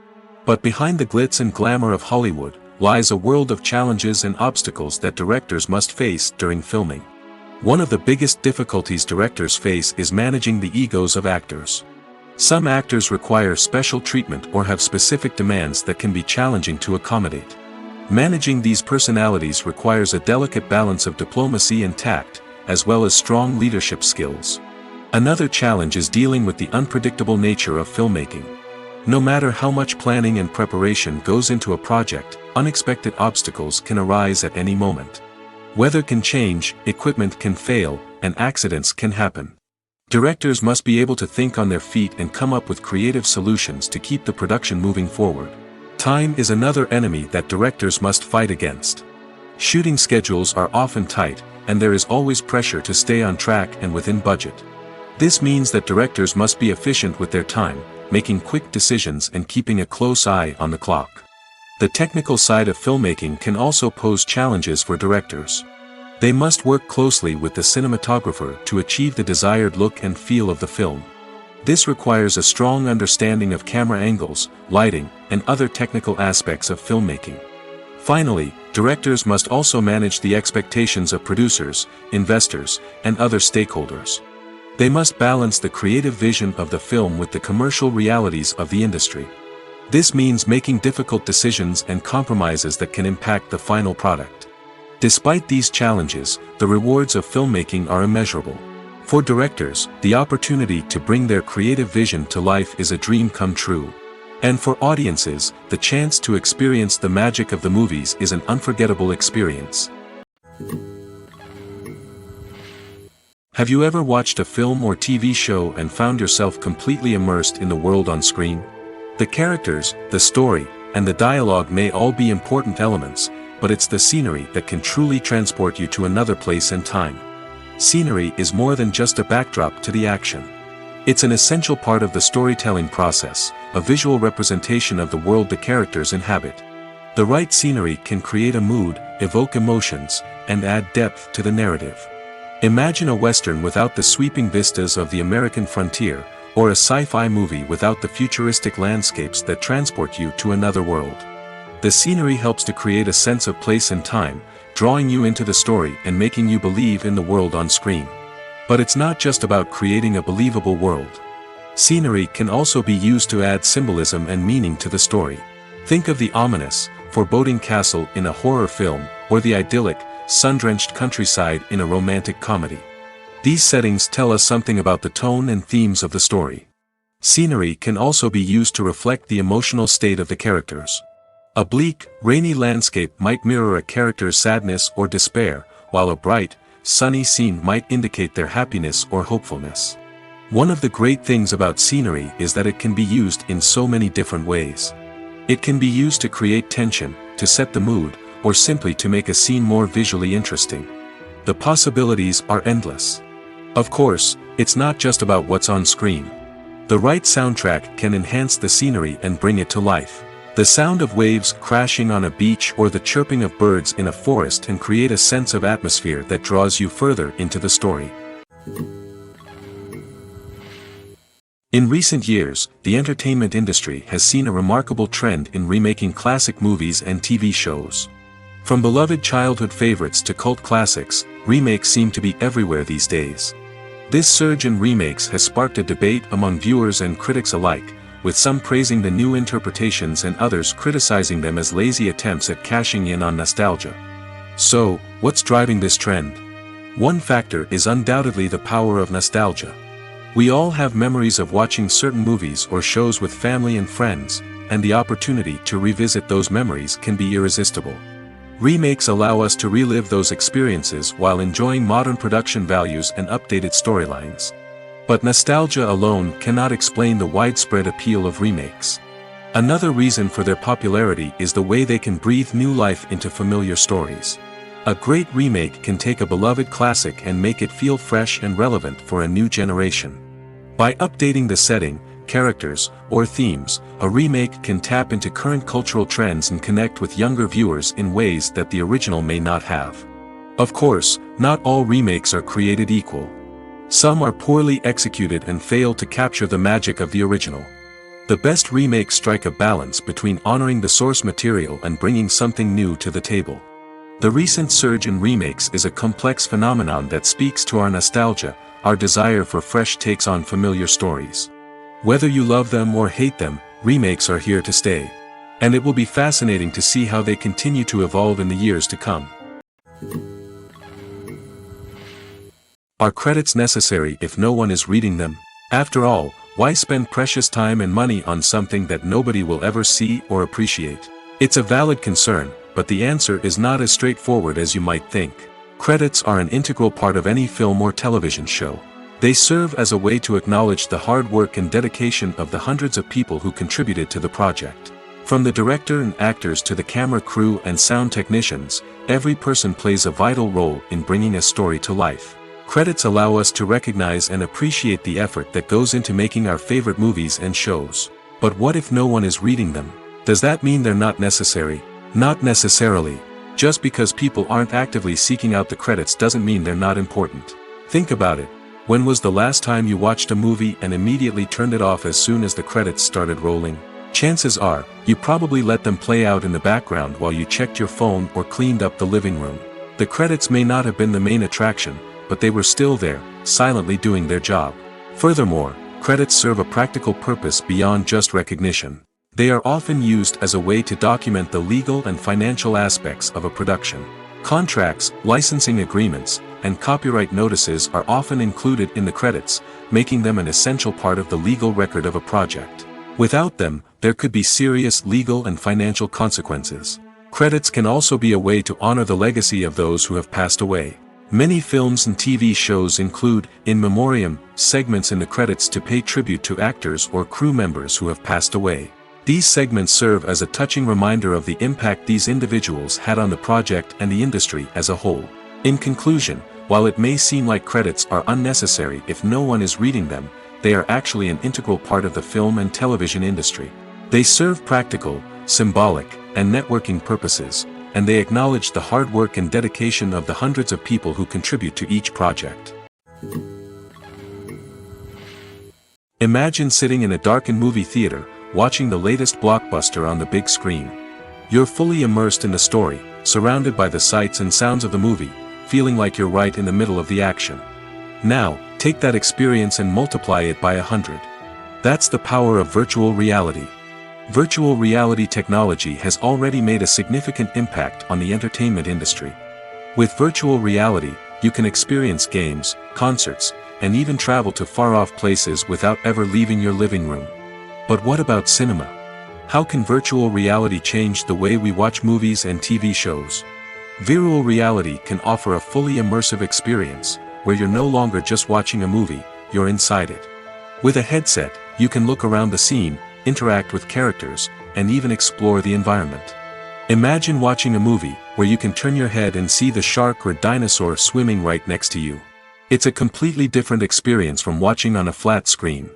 But behind the glitz and glamour of Hollywood lies a world of challenges and obstacles that directors must face during filming. One of the biggest difficulties directors face is managing the egos of actors. Some actors require special treatment or have specific demands that can be challenging to accommodate. Managing these personalities requires a delicate balance of diplomacy and tact, as well as strong leadership skills. Another challenge is dealing with the unpredictable nature of filmmaking. No matter how much planning and preparation goes into a project, unexpected obstacles can arise at any moment. Weather can change, equipment can fail, and accidents can happen. Directors must be able to think on their feet and come up with creative solutions to keep the production moving forward. Time is another enemy that directors must fight against. Shooting schedules are often tight, and there is always pressure to stay on track and within budget. This means that directors must be efficient with their time, making quick decisions and keeping a close eye on the clock. The technical side of filmmaking can also pose challenges for directors. They must work closely with the cinematographer to achieve the desired look and feel of the film. This requires a strong understanding of camera angles, lighting, and other technical aspects of filmmaking. Finally, directors must also manage the expectations of producers, investors, and other stakeholders. They must balance the creative vision of the film with the commercial realities of the industry. This means making difficult decisions and compromises that can impact the final product. Despite these challenges, the rewards of filmmaking are immeasurable. For directors, the opportunity to bring their creative vision to life is a dream come true. And for audiences, the chance to experience the magic of the movies is an unforgettable experience. Have you ever watched a film or TV show and found yourself completely immersed in the world on screen? The characters, the story, and the dialogue may all be important elements, but it's the scenery that can truly transport you to another place and time. Scenery is more than just a backdrop to the action. It's an essential part of the storytelling process, a visual representation of the world the characters inhabit. The right scenery can create a mood, evoke emotions, and add depth to the narrative. Imagine a Western without the sweeping vistas of the American frontier, or a sci-fi movie without the futuristic landscapes that transport you to another world. The scenery helps to create a sense of place and time, drawing you into the story and making you believe in the world on screen. But it's not just about creating a believable world. Scenery can also be used to add symbolism and meaning to the story. Think of the ominous, foreboding castle in a horror film, or the idyllic, sun-drenched countryside in a romantic comedy. These settings tell us something about the tone and themes of the story. Scenery can also be used to reflect the emotional state of the characters. A bleak, rainy landscape might mirror a character's sadness or despair, while a bright, sunny scene might indicate their happiness or hopefulness. One of the great things about scenery is that it can be used in so many different ways. It can be used to create tension, to set the mood, or simply to make a scene more visually interesting. The possibilities are endless. Of course, it's not just about what's on screen. The right soundtrack can enhance the scenery and bring it to life. The sound of waves crashing on a beach or the chirping of birds in a forest can create a sense of atmosphere that draws you further into the story. In recent years, the entertainment industry has seen a remarkable trend in remaking classic movies and TV shows. From beloved childhood favorites to cult classics, remakes seem to be everywhere these days. This surge in remakes has sparked a debate among viewers and critics alike, with some praising the new interpretations and others criticizing them as lazy attempts at cashing in on nostalgia. So, what's driving this trend? One factor is undoubtedly the power of nostalgia. We all have memories of watching certain movies or shows with family and friends, and the opportunity to revisit those memories can be irresistible. Remakes allow us to relive those experiences while enjoying modern production values and updated storylines. But nostalgia alone cannot explain the widespread appeal of remakes. Another reason for their popularity is the way they can breathe new life into familiar stories. A great remake can take a beloved classic and make it feel fresh and relevant for a new generation. By updating the setting, characters, or themes, a remake can tap into current cultural trends and connect with younger viewers in ways that the original may not have. Of course, not all remakes are created equal. Some are poorly executed and fail to capture the magic of the original. The best remakes strike a balance between honoring the source material and bringing something new to the table. The recent surge in remakes is a complex phenomenon that speaks to our nostalgia, our desire for fresh takes on familiar stories. Whether you love them or hate them, remakes are here to stay. And it will be fascinating to see how they continue to evolve in the years to come. Are credits necessary if no one is reading them? After all, why spend precious time and money on something that nobody will ever see or appreciate? It's a valid concern, but the answer is not as straightforward as you might think. Credits are an integral part of any film or television show. They serve as a way to acknowledge the hard work and dedication of the hundreds of people who contributed to the project. From the director and actors to the camera crew and sound technicians, every person plays a vital role in bringing a story to life. Credits allow us to recognize and appreciate the effort that goes into making our favorite movies and shows. But what if no one is reading them? Does that mean they're not necessary? Not necessarily. Just because people aren't actively seeking out the credits doesn't mean they're not important. Think about it. When was the last time you watched a movie and immediately turned it off as soon as the credits started rolling? Chances are, you probably let them play out in the background while you checked your phone or cleaned up the living room. The credits may not have been the main attraction, but they were still there, silently doing their job. Furthermore, credits serve a practical purpose beyond just recognition. They are often used as a way to document the legal and financial aspects of a production. Contracts, licensing agreements, and copyright notices are often included in the credits, making them an essential part of the legal record of a project. Without them, there could be serious legal and financial consequences. Credits can also be a way to honor the legacy of those who have passed away. Many films and TV shows include, in memoriam, segments in the credits to pay tribute to actors or crew members who have passed away. These segments serve as a touching reminder of the impact these individuals had on the project and the industry as a whole. In conclusion, while it may seem like credits are unnecessary if no one is reading them, they are actually an integral part of the film and television industry. They serve practical, symbolic, and networking purposes, and they acknowledge the hard work and dedication of the hundreds of people who contribute to each project. Imagine sitting in a darkened movie theater, watching the latest blockbuster on the big screen. You're fully immersed in the story, surrounded by the sights and sounds of the movie, feeling like you're right in the middle of the action. Now, take that experience and multiply it by 100. That's the power of virtual reality. Virtual reality technology has already made a significant impact on the entertainment industry. With virtual reality, you can experience games, concerts, and even travel to far-off places without ever leaving your living room. But what about cinema? How can virtual reality change the way we watch movies and TV shows? Virtual reality can offer a fully immersive experience, where you're no longer just watching a movie, you're inside it. With a headset, you can look around the scene, interact with characters, and even explore the environment. Imagine watching a movie, where you can turn your head and see the shark or dinosaur swimming right next to you. It's a completely different experience from watching on a flat screen.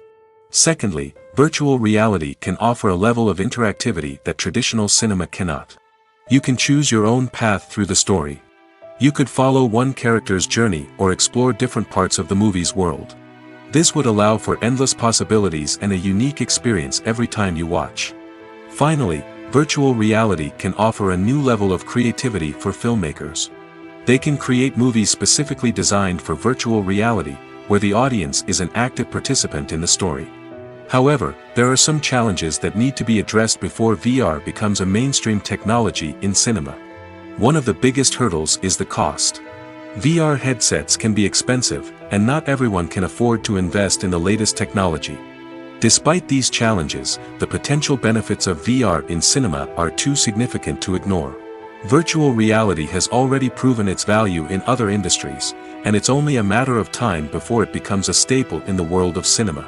Secondly, virtual reality can offer a level of interactivity that traditional cinema cannot. You can choose your own path through the story. You could follow one character's journey or explore different parts of the movie's world. This would allow for endless possibilities and a unique experience every time you watch. Finally, virtual reality can offer a new level of creativity for filmmakers. They can create movies specifically designed for virtual reality, where the audience is an active participant in the story. However, there are some challenges that need to be addressed before VR becomes a mainstream technology in cinema. One of the biggest hurdles is the cost. VR headsets can be expensive, and not everyone can afford to invest in the latest technology. Despite these challenges, the potential benefits of VR in cinema are too significant to ignore. Virtual reality has already proven its value in other industries, and it's only a matter of time before it becomes a staple in the world of cinema.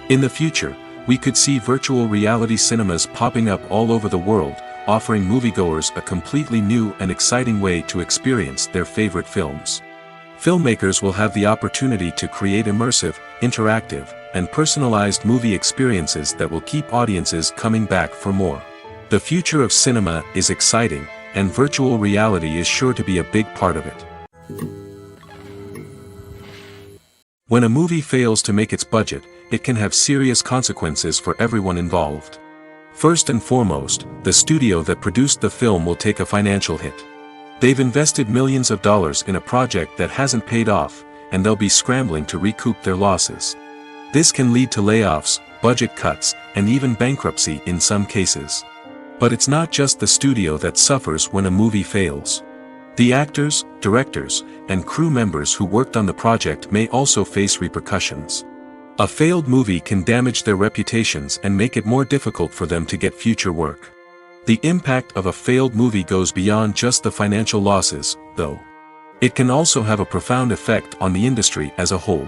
In the future, we could see virtual reality cinemas popping up all over the world, offering moviegoers a completely new and exciting way to experience their favorite films. Filmmakers will have the opportunity to create immersive, interactive, and personalized movie experiences that will keep audiences coming back for more. The future of cinema is exciting, and virtual reality is sure to be a big part of it. When a movie fails to make its budget, it can have serious consequences for everyone involved. First and foremost, the studio that produced the film will take a financial hit. They've invested millions of dollars in a project that hasn't paid off, and they'll be scrambling to recoup their losses. This can lead to layoffs, budget cuts, and even bankruptcy in some cases. But it's not just the studio that suffers when a movie fails. The actors, directors, and crew members who worked on the project may also face repercussions. A failed movie can damage their reputations and make it more difficult for them to get future work. The impact of a failed movie goes beyond just the financial losses, though. It can also have a profound effect on the industry as a whole.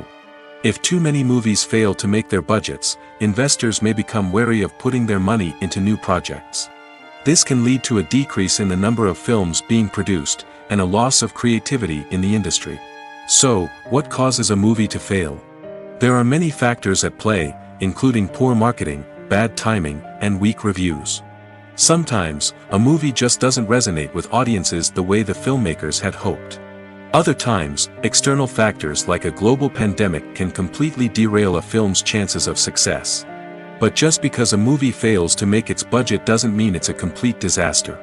If too many movies fail to make their budgets, investors may become wary of putting their money into new projects. This can lead to a decrease in the number of films being produced, and a loss of creativity in the industry. So, what causes a movie to fail? There are many factors at play, including poor marketing, bad timing, and weak reviews. Sometimes, a movie just doesn't resonate with audiences the way the filmmakers had hoped. Other times, external factors like a global pandemic can completely derail a film's chances of success. But just because a movie fails to make its budget doesn't mean it's a complete disaster.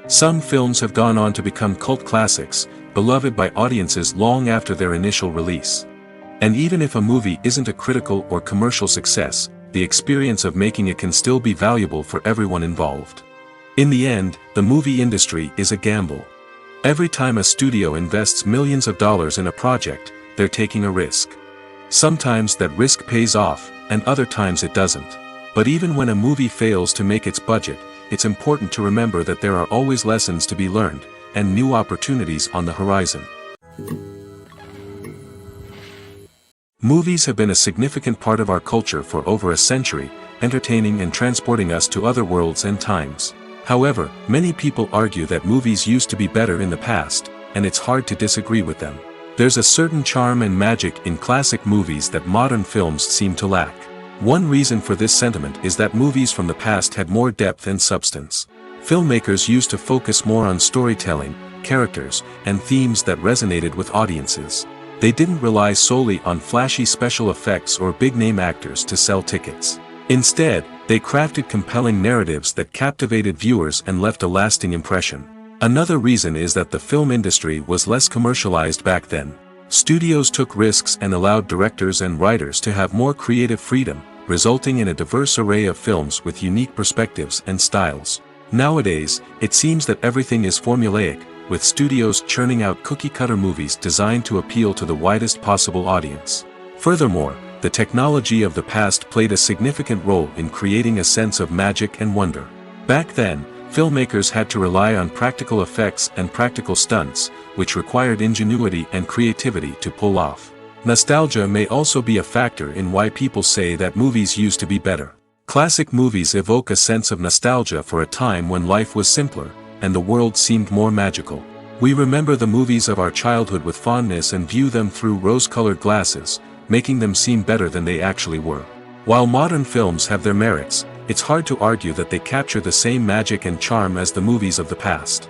Some films have gone on to become cult classics, beloved by audiences long after their initial release. And even if a movie isn't a critical or commercial success, the experience of making it can still be valuable for everyone involved. In the end, the movie industry is a gamble. Every time a studio invests millions of dollars in a project, they're taking a risk. Sometimes that risk pays off, and other times it doesn't. But even when a movie fails to make its budget, it's important to remember that there are always lessons to be learned, and new opportunities on the horizon. Movies have been a significant part of our culture for over a century, entertaining and transporting us to other worlds and times. However, many people argue that movies used to be better in the past, and it's hard to disagree with them. There's a certain charm and magic in classic movies that modern films seem to lack. One reason for this sentiment is that movies from the past had more depth and substance. Filmmakers used to focus more on storytelling, characters, and themes that resonated with audiences. They didn't rely solely on flashy special effects or big-name actors to sell tickets. Instead, they crafted compelling narratives that captivated viewers and left a lasting impression. Another reason is that the film industry was less commercialized back then. Studios took risks and allowed directors and writers to have more creative freedom, resulting in a diverse array of films with unique perspectives and styles. Nowadays, it seems that everything is formulaic, with studios churning out cookie-cutter movies designed to appeal to the widest possible audience. Furthermore, the technology of the past played a significant role in creating a sense of magic and wonder. Back then, filmmakers had to rely on practical effects and practical stunts, which required ingenuity and creativity to pull off. Nostalgia may also be a factor in why people say that movies used to be better. Classic movies evoke a sense of nostalgia for a time when life was simpler, and the world seemed more magical. We remember the movies of our childhood with fondness and view them through rose-colored glasses, making them seem better than they actually were. While modern films have their merits, it's hard to argue that they capture the same magic and charm as the movies of the past.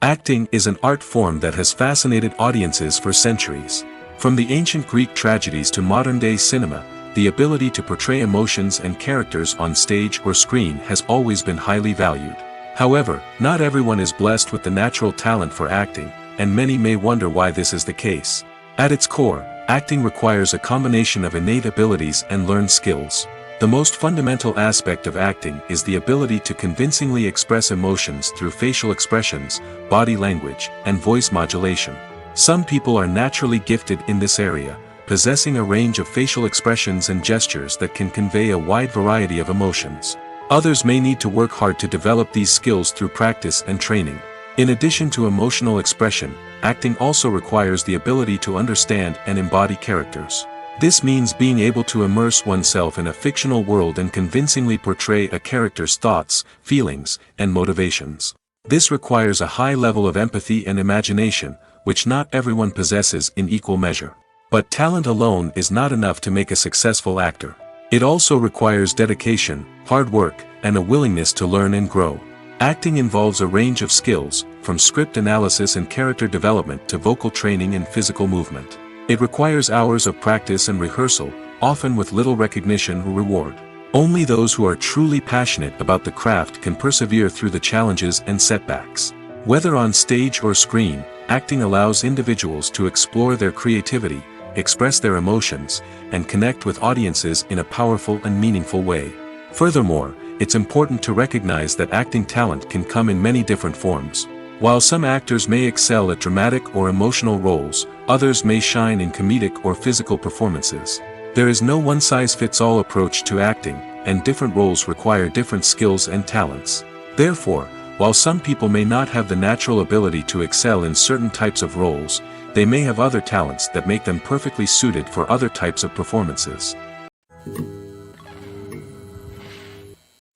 Acting is an art form that has fascinated audiences for centuries. From the ancient Greek tragedies to modern-day cinema, the ability to portray emotions and characters on stage or screen has always been highly valued. However, not everyone is blessed with the natural talent for acting, and many may wonder why this is the case. At its core, acting requires a combination of innate abilities and learned skills. The most fundamental aspect of acting is the ability to convincingly express emotions through facial expressions, body language, and voice modulation. Some people are naturally gifted in this area, possessing a range of facial expressions and gestures that can convey a wide variety of emotions. Others may need to work hard to develop these skills through practice and training. In addition to emotional expression, acting also requires the ability to understand and embody characters. This means being able to immerse oneself in a fictional world and convincingly portray a character's thoughts, feelings, and motivations. This requires a high level of empathy and imagination, which not everyone possesses in equal measure. But talent alone is not enough to make a successful actor. It also requires dedication, hard work, and a willingness to learn and grow. Acting involves a range of skills, from script analysis and character development to vocal training and physical movement. It requires hours of practice and rehearsal, often with little recognition or reward. Only those who are truly passionate about the craft can persevere through the challenges and setbacks. Whether on stage or screen, acting allows individuals to explore their creativity, express their emotions, and connect with audiences in a powerful and meaningful way. Furthermore, it's important to recognize that acting talent can come in many different forms. While some actors may excel at dramatic or emotional roles, others may shine in comedic or physical performances. There is no one-size-fits-all approach to acting, and different roles require different skills and talents. Therefore, while some people may not have the natural ability to excel in certain types of roles, they may have other talents that make them perfectly suited for other types of performances.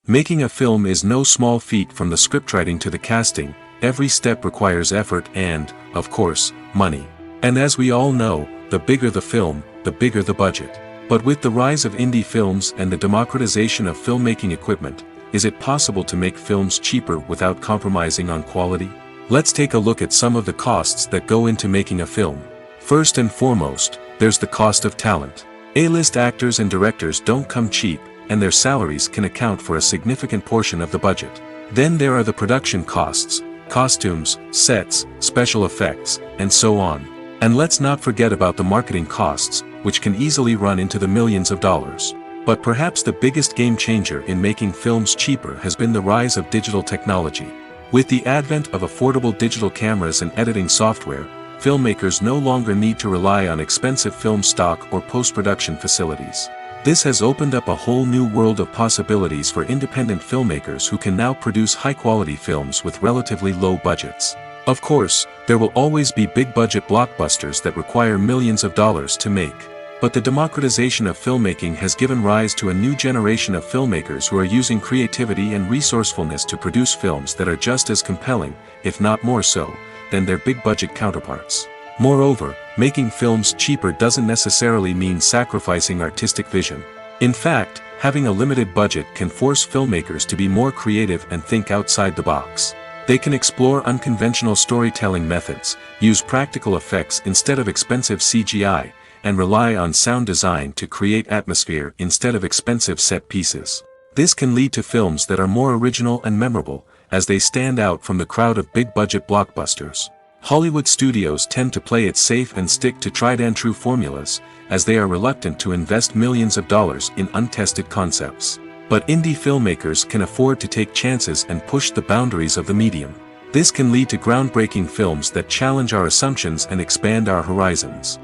Making a film is no small feat. From the scriptwriting to the casting, every step requires effort and, of course, money. And as we all know, the bigger the film, the bigger the budget. But with the rise of indie films and the democratization of filmmaking equipment, is it possible to make films cheaper without compromising on quality? Let's take a look at some of the costs that go into making a film. First and foremost, there's the cost of talent. A-list actors and directors don't come cheap, and their salaries can account for a significant portion of the budget. Then there are the production costs, costumes, sets, special effects, and so on. And let's not forget about the marketing costs, which can easily run into the millions of dollars. But perhaps the biggest game changer in making films cheaper has been the rise of digital technology. With the advent of affordable digital cameras and editing software, filmmakers no longer need to rely on expensive film stock or post-production facilities. This has opened up a whole new world of possibilities for independent filmmakers who can now produce high-quality films with relatively low budgets. Of course, there will always be big-budget blockbusters that require millions of dollars to make. But the democratization of filmmaking has given rise to a new generation of filmmakers who are using creativity and resourcefulness to produce films that are just as compelling, if not more so, than their big-budget counterparts. Moreover, making films cheaper doesn't necessarily mean sacrificing artistic vision. In fact, having a limited budget can force filmmakers to be more creative and think outside the box. They can explore unconventional storytelling methods, use practical effects instead of expensive CGI, and rely on sound design to create atmosphere instead of expensive set pieces. This can lead to films that are more original and memorable, as they stand out from the crowd of big-budget blockbusters. Hollywood studios tend to play it safe and stick to tried-and-true formulas, as they are reluctant to invest millions of dollars in untested concepts. But indie filmmakers can afford to take chances and push the boundaries of the medium. This can lead to groundbreaking films that challenge our assumptions and expand our horizons.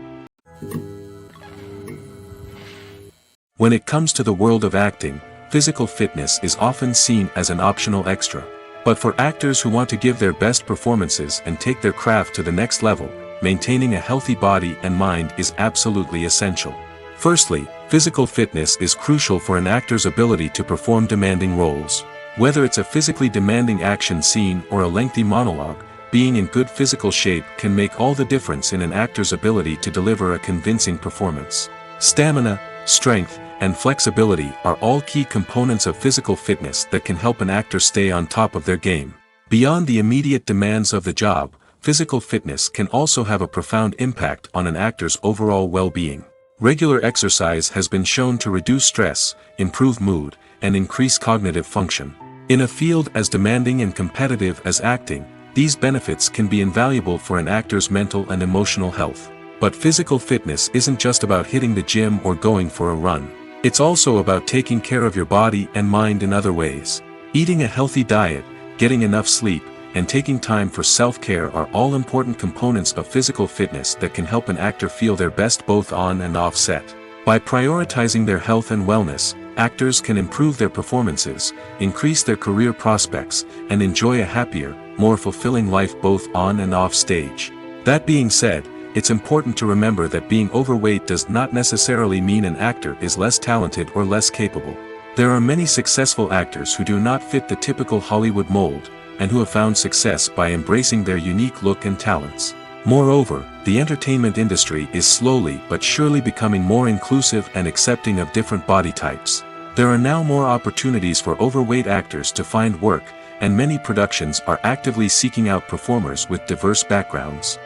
When it comes to the world of acting, physical fitness is often seen as an optional extra. But for actors who want to give their best performances and take their craft to the next level, maintaining a healthy body and mind is absolutely essential. Firstly, physical fitness is crucial for an actor's ability to perform demanding roles. Whether it's a physically demanding action scene or a lengthy monologue, being in good physical shape can make all the difference in an actor's ability to deliver a convincing performance. Stamina, strength, and flexibility are all key components of physical fitness that can help an actor stay on top of their game. Beyond the immediate demands of the job, physical fitness can also have a profound impact on an actor's overall well-being. Regular exercise has been shown to reduce stress, improve mood, and increase cognitive function. In a field as demanding and competitive as acting, these benefits can be invaluable for an actor's mental and emotional health. But physical fitness isn't just about hitting the gym or going for a run. It's also about taking care of your body and mind in other ways. Eating a healthy diet, getting enough sleep, and taking time for self-care are all important components of physical fitness that can help an actor feel their best both on and off set. By prioritizing their health and wellness, actors can improve their performances, increase their career prospects, and enjoy a happier, more fulfilling life both on and off stage. That being said, it's important to remember that being overweight does not necessarily mean an actor is less talented or less capable. There are many successful actors who do not fit the typical Hollywood mold, and who have found success by embracing their unique look and talents. Moreover, the entertainment industry is slowly but surely becoming more inclusive and accepting of different body types. There are now more opportunities for overweight actors to find work, and many productions are actively seeking out performers with diverse backgrounds.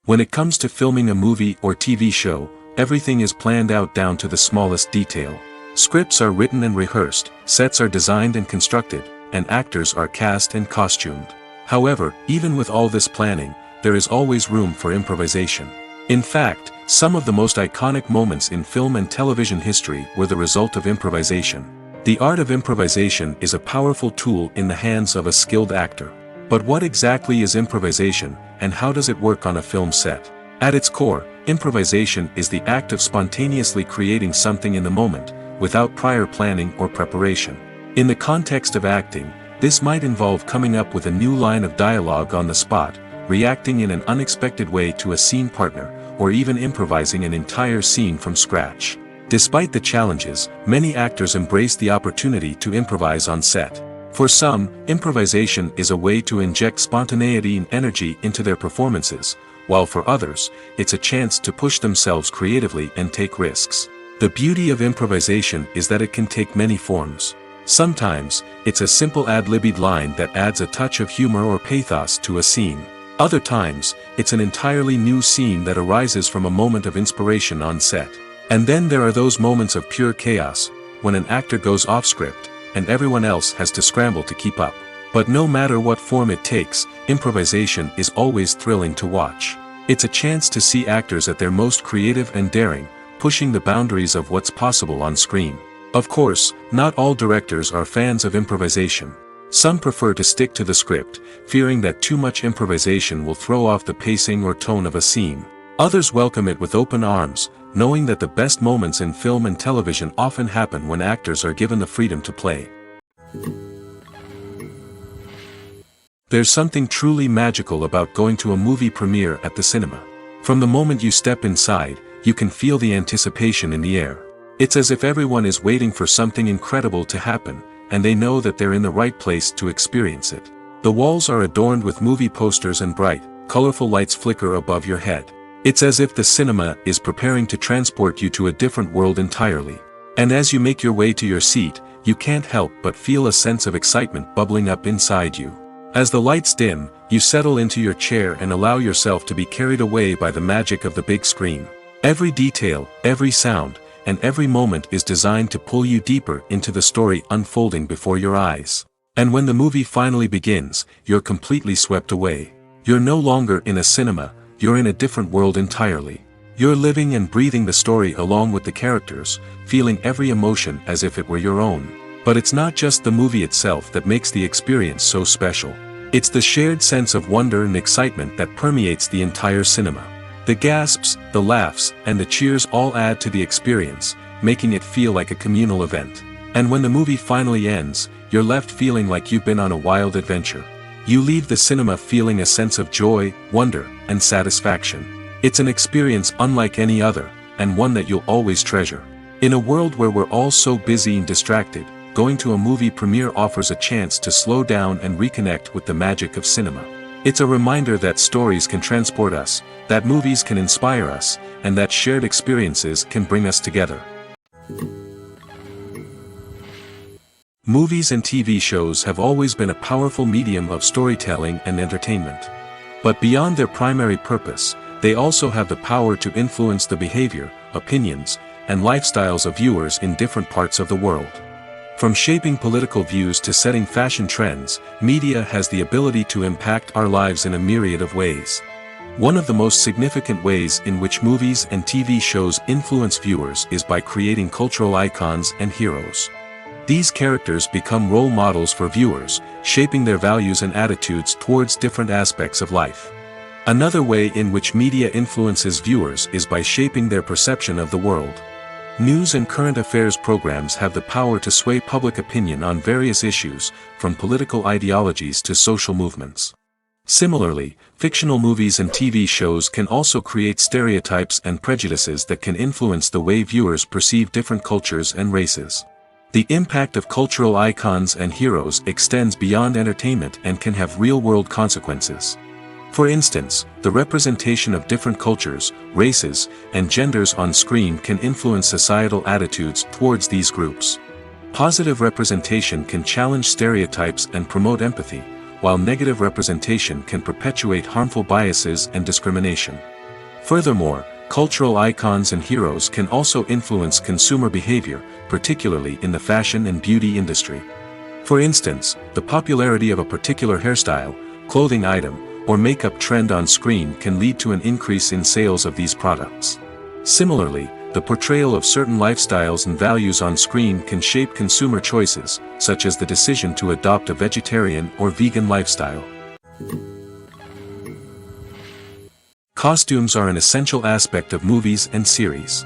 When it comes to filming a movie or TV show, everything is planned out down to the smallest detail. Scripts are written and rehearsed, sets are designed and constructed, and actors are cast and costumed. However, even with all this planning, there is always room for improvisation. In fact, some of the most iconic moments in film and television history were the result of improvisation. The art of improvisation is a powerful tool in the hands of a skilled actor. But what exactly is improvisation, and how does it work on a film set? At its core, improvisation is the act of spontaneously creating something in the moment, without prior planning or preparation. In the context of acting, this might involve coming up with a new line of dialogue on the spot, reacting in an unexpected way to a scene partner, or even improvising an entire scene from scratch. Despite the challenges, many actors embrace the opportunity to improvise on set. For some, improvisation is a way to inject spontaneity and energy into their performances, while for others, it's a chance to push themselves creatively and take risks. The beauty of improvisation is that it can take many forms. Sometimes, it's a simple ad-libbed line that adds a touch of humor or pathos to a scene. Other times, it's an entirely new scene that arises from a moment of inspiration on set. And then there are those moments of pure chaos, when an actor goes off script, and everyone else has to scramble to keep up. But no matter what form it takes, improvisation is always thrilling to watch. It's a chance to see actors at their most creative and daring, pushing the boundaries of what's possible on screen. Of course, not all directors are fans of improvisation. Some prefer to stick to the script, fearing that too much improvisation will throw off the pacing or tone of a scene. Others welcome it with open arms, knowing that the best moments in film and television often happen when actors are given the freedom to play. There's something truly magical about going to a movie premiere at the cinema. From the moment you step inside, you can feel the anticipation in the air. It's as if everyone is waiting for something incredible to happen, and they know that they're in the right place to experience it. The walls are adorned with movie posters and bright, colorful lights flicker above your head. It's as if the cinema is preparing to transport you to a different world entirely. And as you make your way to your seat, you can't help but feel a sense of excitement bubbling up inside you. As the lights dim, you settle into your chair and allow yourself to be carried away by the magic of the big screen. Every detail, every sound, and every moment is designed to pull you deeper into the story unfolding before your eyes. And when the movie finally begins, you're completely swept away. You're no longer in a cinema, you're in a different world entirely. You're living and breathing the story along with the characters, feeling every emotion as if it were your own. But it's not just the movie itself that makes the experience so special. It's the shared sense of wonder and excitement that permeates the entire cinema. The gasps, the laughs, and the cheers all add to the experience, making it feel like a communal event. And when the movie finally ends, you're left feeling like you've been on a wild adventure. You leave the cinema feeling a sense of joy, wonder, and satisfaction. It's an experience unlike any other, and one that you'll always treasure. In a world where we're all so busy and distracted, going to a movie premiere offers a chance to slow down and reconnect with the magic of cinema. It's a reminder that stories can transport us, that movies can inspire us, and that shared experiences can bring us together. Movies and TV shows have always been a powerful medium of storytelling and entertainment. But beyond their primary purpose, they also have the power to influence the behavior, opinions, and lifestyles of viewers in different parts of the world. From shaping political views to setting fashion trends, media has the ability to impact our lives in a myriad of ways. One of the most significant ways in which movies and TV shows influence viewers is by creating cultural icons and heroes. These characters become role models for viewers, shaping their values and attitudes towards different aspects of life. Another way in which media influences viewers is by shaping their perception of the world. News and current affairs programs have the power to sway public opinion on various issues, from political ideologies to social movements. Similarly, fictional movies and TV shows can also create stereotypes and prejudices that can influence the way viewers perceive different cultures and races. The impact of cultural icons and heroes extends beyond entertainment and can have real-world consequences. For instance, the representation of different cultures, races, and genders on screen can influence societal attitudes towards these groups. Positive representation can challenge stereotypes and promote empathy, while negative representation can perpetuate harmful biases and discrimination. Furthermore, cultural icons and heroes can also influence consumer behavior, particularly in the fashion and beauty industry. For instance, the popularity of a particular hairstyle, clothing item, or makeup trend on screen can lead to an increase in sales of these products. Similarly, the portrayal of certain lifestyles and values on screen can shape consumer choices, such as the decision to adopt a vegetarian or vegan lifestyle. Costumes are an essential aspect of movies and series.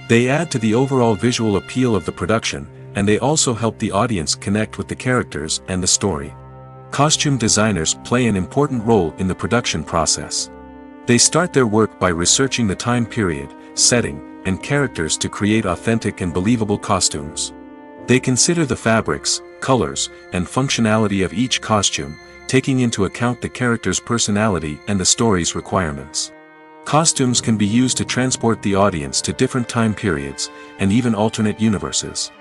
They add to the overall visual appeal of the production, and they also help the audience connect with the characters and the story. Costume designers play an important role in the production process. They start their work by researching the time period, setting, and characters to create authentic and believable costumes. They consider the fabrics, colors, and functionality of each costume, taking into account the character's personality and the story's requirements. Costumes can be used to transport the audience to different time periods, and even alternate universes.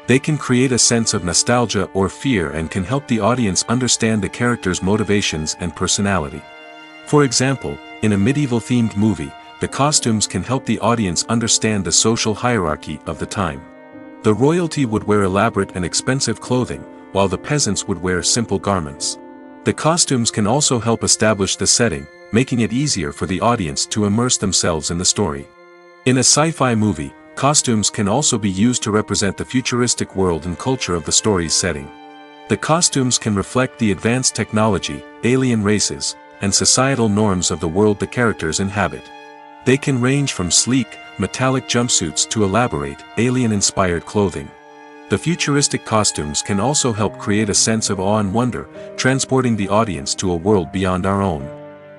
They can create a sense of nostalgia or fear and can help the audience understand the character's motivations and personality. For example, in a medieval-themed movie, the costumes can help the audience understand the social hierarchy of the time. The royalty would wear elaborate and expensive clothing, while the peasants would wear simple garments. The costumes can also help establish the setting, making it easier for the audience to immerse themselves in the story. In a sci-fi movie, costumes can also be used to represent the futuristic world and culture of the story's setting. The costumes can reflect the advanced technology, alien races, and societal norms of the world the characters inhabit. They can range from sleek, metallic jumpsuits to elaborate, alien-inspired clothing. The futuristic costumes can also help create a sense of awe and wonder, transporting the audience to a world beyond our own.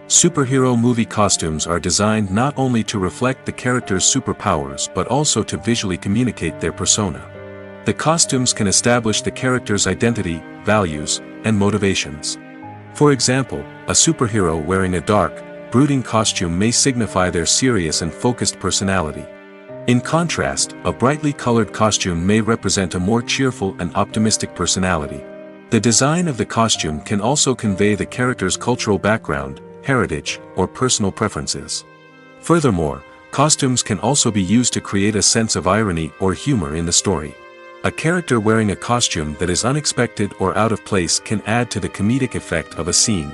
Superhero movie costumes are designed not only to reflect the character's superpowers but also to visually communicate their persona. The costumes can establish the character's identity, values, and motivations. For example, a superhero wearing a dark, brooding costume may signify their serious and focused personality. In contrast, a brightly colored costume may represent a more cheerful and optimistic personality. The design of the costume can also convey the character's cultural background, heritage, or personal preferences. Furthermore, costumes can also be used to create a sense of irony or humor in the story. A character wearing a costume that is unexpected or out of place can add to the comedic effect of a scene.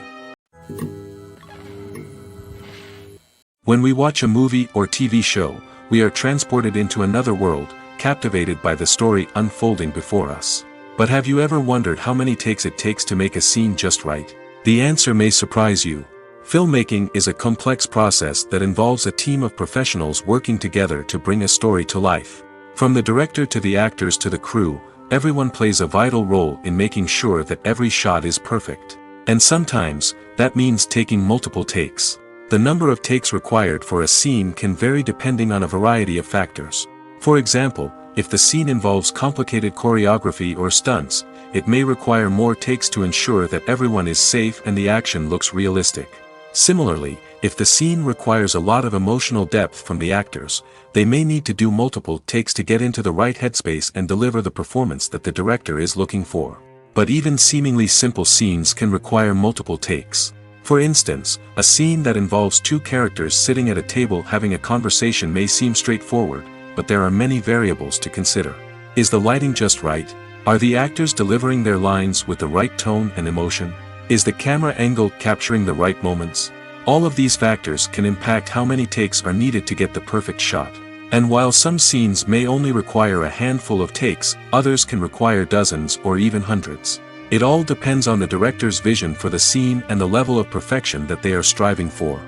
When we watch a movie or TV show, we are transported into another world, captivated by the story unfolding before us. But have you ever wondered how many takes it takes to make a scene just right? The answer may surprise you. Filmmaking is a complex process that involves a team of professionals working together to bring a story to life. From the director to the actors to the crew, everyone plays a vital role in making sure that every shot is perfect. And sometimes, that means taking multiple takes. The number of takes required for a scene can vary depending on a variety of factors. For example, if the scene involves complicated choreography or stunts, it may require more takes to ensure that everyone is safe and the action looks realistic. Similarly, if the scene requires a lot of emotional depth from the actors, they may need to do multiple takes to get into the right headspace and deliver the performance that the director is looking for. But even seemingly simple scenes can require multiple takes. For instance, a scene that involves two characters sitting at a table having a conversation may seem straightforward, but there are many variables to consider. Is the lighting just right? Are the actors delivering their lines with the right tone and emotion? Is the camera angle capturing the right moments? All of these factors can impact how many takes are needed to get the perfect shot. And while some scenes may only require a handful of takes, others can require dozens or even hundreds. It all depends on the director's vision for the scene and the level of perfection that they are striving for.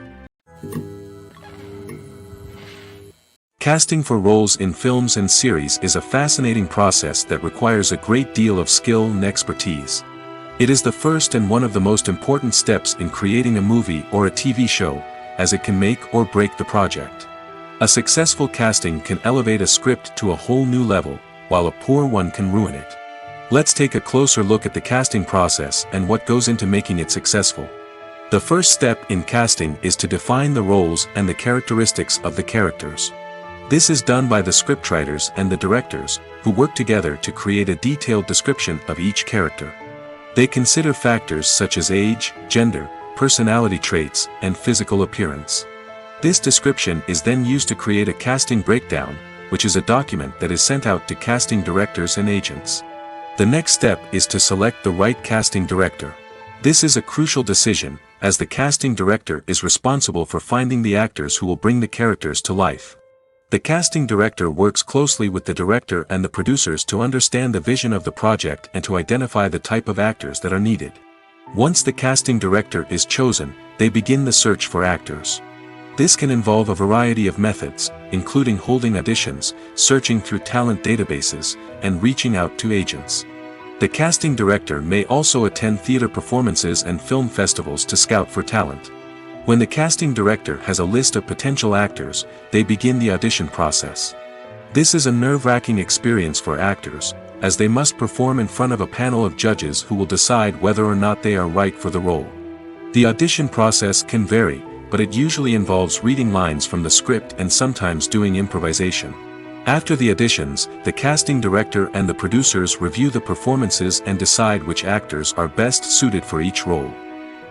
Casting for roles in films and series is a fascinating process that requires a great deal of skill and expertise. It is the first and one of the most important steps in creating a movie or a TV show, as it can make or break the project. A successful casting can elevate a script to a whole new level, while a poor one can ruin it. Let's take a closer look at the casting process and what goes into making it successful. The first step in casting is to define the roles and the characteristics of the characters. This is done by the scriptwriters and the directors, who work together to create a detailed description of each character. They consider factors such as age, gender, personality traits, and physical appearance. This description is then used to create a casting breakdown, which is a document that is sent out to casting directors and agents. The next step is to select the right casting director. This is a crucial decision, as the casting director is responsible for finding the actors who will bring the characters to life. The casting director works closely with the director and the producers to understand the vision of the project and to identify the type of actors that are needed. Once the casting director is chosen, they begin the search for actors. This can involve a variety of methods, including holding auditions, searching through talent databases, and reaching out to agents. The casting director may also attend theater performances and film festivals to scout for talent. When the casting director has a list of potential actors, they begin the audition process. This is a nerve-wracking experience for actors, as they must perform in front of a panel of judges who will decide whether or not they are right for the role. The audition process can vary, but it usually involves reading lines from the script and sometimes doing improvisation. After the auditions, the casting director and the producers review the performances and decide which actors are best suited for each role.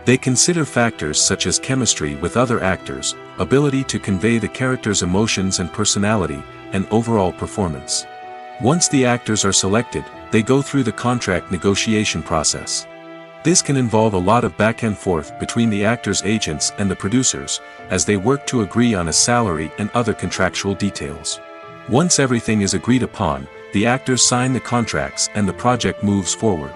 They consider factors such as chemistry with other actors, ability to convey the character's emotions and personality, and overall performance. Once the actors are selected, they go through the contract negotiation process. This can involve a lot of back and forth between the actors' agents and the producers, as they work to agree on a salary and other contractual details. Once everything is agreed upon, the actors sign the contracts and the project moves forward.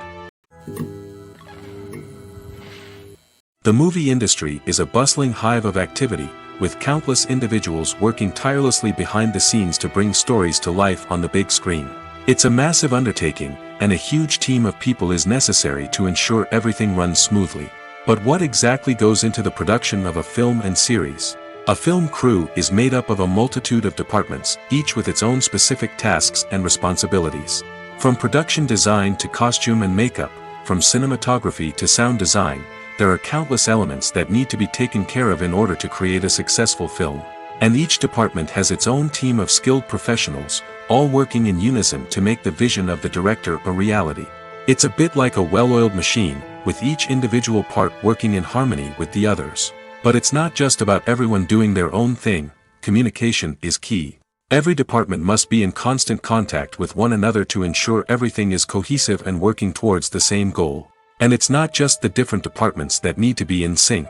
The movie industry is a bustling hive of activity, with countless individuals working tirelessly behind the scenes to bring stories to life on the big screen. It's a massive undertaking, and a huge team of people is necessary to ensure everything runs smoothly. But what exactly goes into the production of a film and series? A film crew is made up of a multitude of departments, each with its own specific tasks and responsibilities. From production design to costume and makeup, from cinematography to sound design, there are countless elements that need to be taken care of in order to create a successful film. And each department has its own team of skilled professionals, all working in unison to make the vision of the director a reality. It's a bit like a well-oiled machine, with each individual part working in harmony with the others. But it's not just about everyone doing their own thing. Communication is key. Every department must be in constant contact with one another to ensure everything is cohesive and working towards the same goal. And it's not just the different departments that need to be in sync.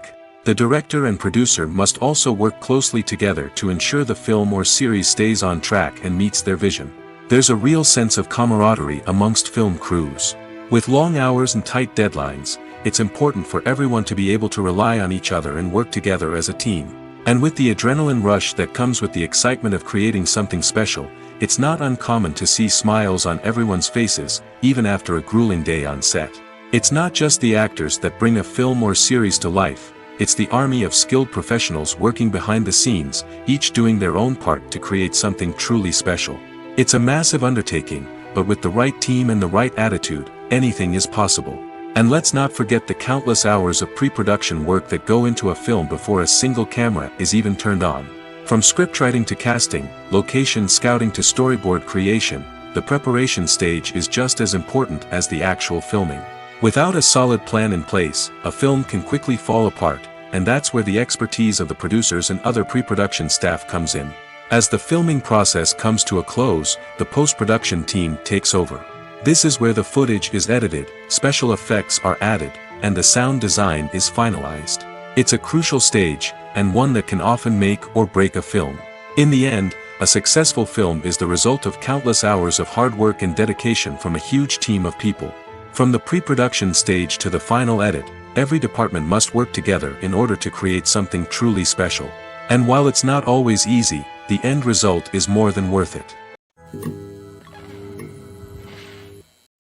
The director and producer must also work closely together to ensure the film or series stays on track and meets their vision. There's a real sense of camaraderie amongst film crews. With long hours and tight deadlines, it's important for everyone to be able to rely on each other and work together as a team. And with the adrenaline rush that comes with the excitement of creating something special, it's not uncommon to see smiles on everyone's faces, even after a grueling day on set. It's not just the actors that bring a film or series to life, it's the army of skilled professionals working behind the scenes, each doing their own part to create something truly special. It's a massive undertaking, but with the right team and the right attitude, anything is possible. And let's not forget the countless hours of pre-production work that go into a film before a single camera is even turned on. From scriptwriting to casting, location scouting to storyboard creation, the preparation stage is just as important as the actual filming. Without a solid plan in place, a film can quickly fall apart, and that's where the expertise of the producers and other pre-production staff comes in. As the filming process comes to a close, the post-production team takes over. This is where the footage is edited, special effects are added, and the sound design is finalized. It's a crucial stage, and one that can often make or break a film. In the end, a successful film is the result of countless hours of hard work and dedication from a huge team of people. From the pre-production stage to the final edit, every department must work together in order to create something truly special. And while it's not always easy, the end result is more than worth it.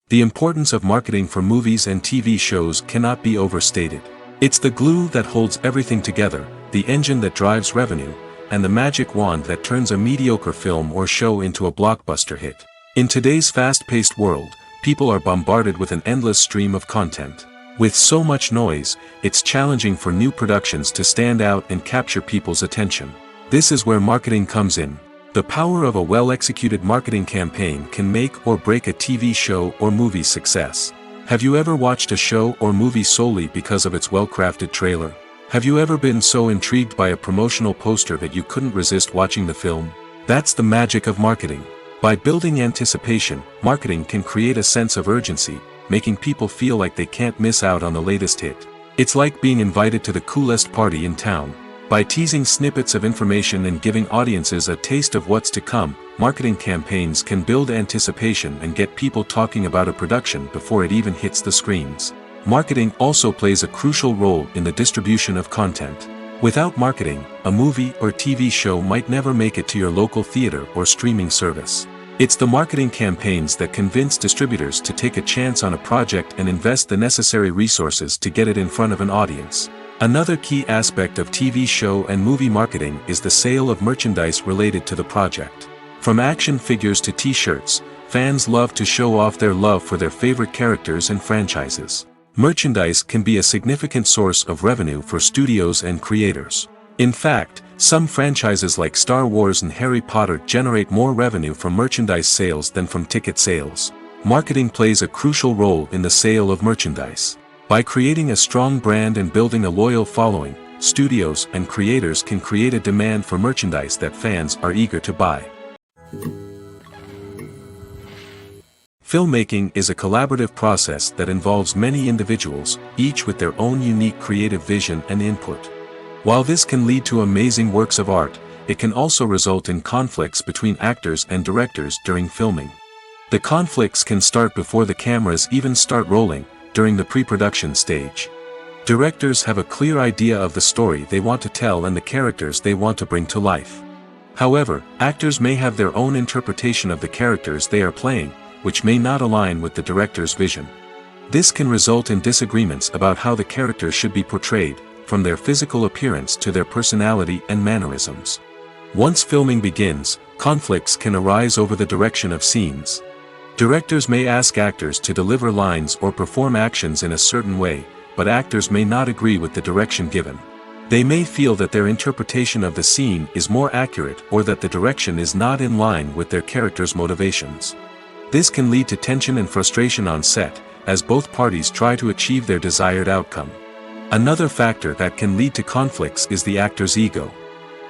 The importance of marketing for movies and TV shows cannot be overstated. It's the glue that holds everything together, the engine that drives revenue, and the magic wand that turns a mediocre film or show into a blockbuster hit. In today's fast-paced world, people are bombarded with an endless stream of content. With so much noise, it's challenging for new productions to stand out and capture people's attention. This is where marketing comes in. The power of a well-executed marketing campaign can make or break a TV show or movie's success. Have you ever watched a show or movie solely because of its well-crafted trailer? Have you ever been so intrigued by a promotional poster that you couldn't resist watching the film? That's the magic of marketing. By building anticipation, marketing can create a sense of urgency, making people feel like they can't miss out on the latest hit. It's like being invited to the coolest party in town. By teasing snippets of information and giving audiences a taste of what's to come, marketing campaigns can build anticipation and get people talking about a production before it even hits the screens. Marketing also plays a crucial role in the distribution of content. Without marketing, a movie or TV show might never make it to your local theater or streaming service. It's the marketing campaigns that convince distributors to take a chance on a project and invest the necessary resources to get it in front of an audience. Another key aspect of TV show and movie marketing is the sale of merchandise related to the project. From action figures to t-shirts, fans love to show off their love for their favorite characters and franchises. Merchandise can be a significant source of revenue for studios and creators. In fact, some franchises like Star Wars and Harry Potter generate more revenue from merchandise sales than from ticket sales. Marketing plays a crucial role in the sale of merchandise. By creating a strong brand and building a loyal following, studios and creators can create a demand for merchandise that fans are eager to buy. Filmmaking is a collaborative process that involves many individuals, each with their own unique creative vision and input. While this can lead to amazing works of art, it can also result in conflicts between actors and directors during filming. The conflicts can start before the cameras even start rolling, during the pre-production stage. Directors have a clear idea of the story they want to tell and the characters they want to bring to life. However, actors may have their own interpretation of the characters they are playing, which may not align with the director's vision. This can result in disagreements about how the characters should be portrayed, from their physical appearance to their personality and mannerisms. Once filming begins, conflicts can arise over the direction of scenes. Directors may ask actors to deliver lines or perform actions in a certain way, but actors may not agree with the direction given. They may feel that their interpretation of the scene is more accurate or that the direction is not in line with their character's motivations. This can lead to tension and frustration on set, as both parties try to achieve their desired outcome. Another factor that can lead to conflicts is the actor's ego.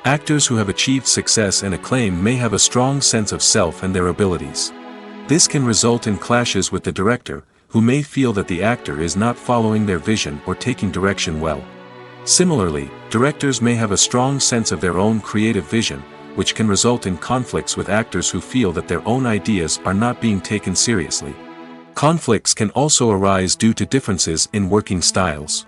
Actors who have achieved success and acclaim may have a strong sense of self and their abilities. This can result in clashes with the director, who may feel that the actor is not following their vision or taking direction well. Similarly, directors may have a strong sense of their own creative vision, which can result in conflicts with actors who feel that their own ideas are not being taken seriously. Conflicts can also arise due to differences in working styles.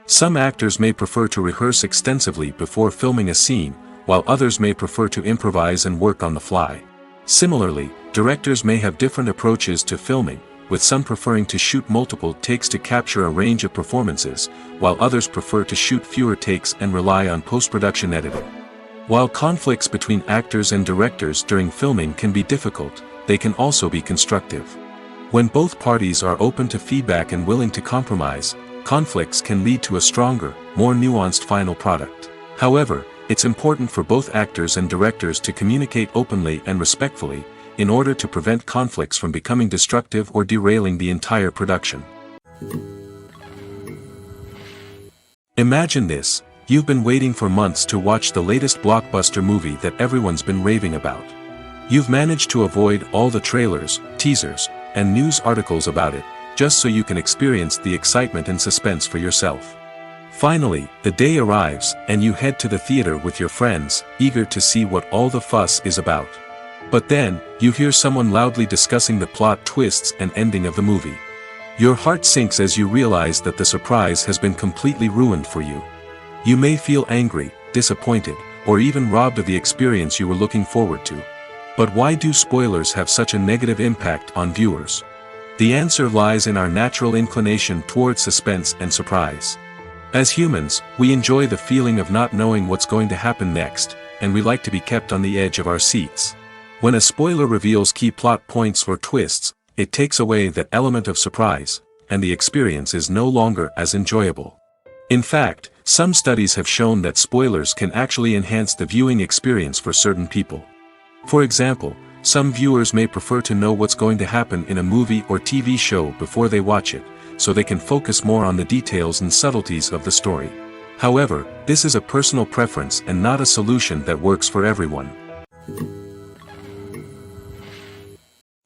Some actors may prefer to rehearse extensively before filming a scene, while others may prefer to improvise and work on the fly. Similarly, directors may have different approaches to filming, with some preferring to shoot multiple takes to capture a range of performances, while others prefer to shoot fewer takes and rely on post-production editing. While conflicts between actors and directors during filming can be difficult, they can also be constructive. When both parties are open to feedback and willing to compromise, conflicts can lead to a stronger, more nuanced final product. However, it's important for both actors and directors to communicate openly and respectfully, in order to prevent conflicts from becoming destructive or derailing the entire production. Imagine this: you've been waiting for months to watch the latest blockbuster movie that everyone's been raving about. You've managed to avoid all the trailers, teasers, and news articles about it, just so you can experience the excitement and suspense for yourself. Finally, the day arrives, and you head to the theater with your friends, eager to see what all the fuss is about. But then, you hear someone loudly discussing the plot twists and ending of the movie. Your heart sinks as you realize that the surprise has been completely ruined for you. You may feel angry, disappointed, or even robbed of the experience you were looking forward to. But why do spoilers have such a negative impact on viewers? The answer lies in our natural inclination toward suspense and surprise. As humans, we enjoy the feeling of not knowing what's going to happen next, and we like to be kept on the edge of our seats. When a spoiler reveals key plot points or twists, it takes away that element of surprise, and the experience is no longer as enjoyable. In fact, some studies have shown that spoilers can actually enhance the viewing experience for certain people. For example, some viewers may prefer to know what's going to happen in a movie or TV show before they watch it, so they can focus more on the details and subtleties of the story. However, this is a personal preference and not a solution that works for everyone.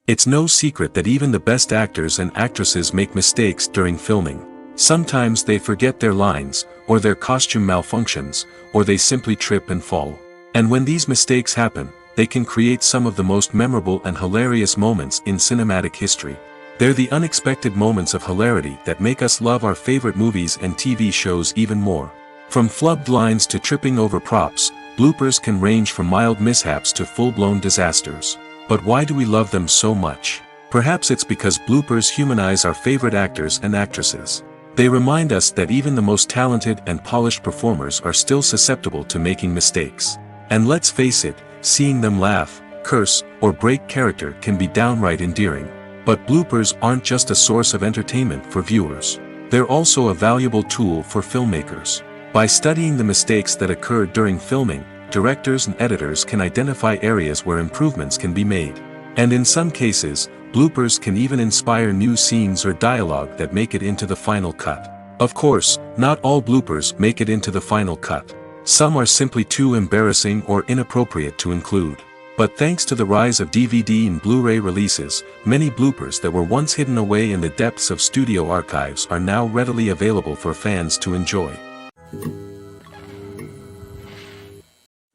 It's no secret that even the best actors and actresses make mistakes during filming. Sometimes they forget their lines, or their costume malfunctions, or they simply trip and fall. And when these mistakes happen, they can create some of the most memorable and hilarious moments in cinematic history. They're the unexpected moments of hilarity that make us love our favorite movies and TV shows even more. From flubbed lines to tripping over props, bloopers can range from mild mishaps to full-blown disasters. But why do we love them so much? Perhaps it's because bloopers humanize our favorite actors and actresses. They remind us that even the most talented and polished performers are still susceptible to making mistakes. And let's face it, seeing them laugh, curse, or break character can be downright endearing. But bloopers aren't just a source of entertainment for viewers. They're also a valuable tool for filmmakers. By studying the mistakes that occur during filming, directors and editors can identify areas where improvements can be made. And in some cases, bloopers can even inspire new scenes or dialogue that make it into the final cut. Of course, not all bloopers make it into the final cut. Some are simply too embarrassing or inappropriate to include. But thanks to the rise of DVD and Blu-ray releases, many bloopers that were once hidden away in the depths of studio archives are now readily available for fans to enjoy.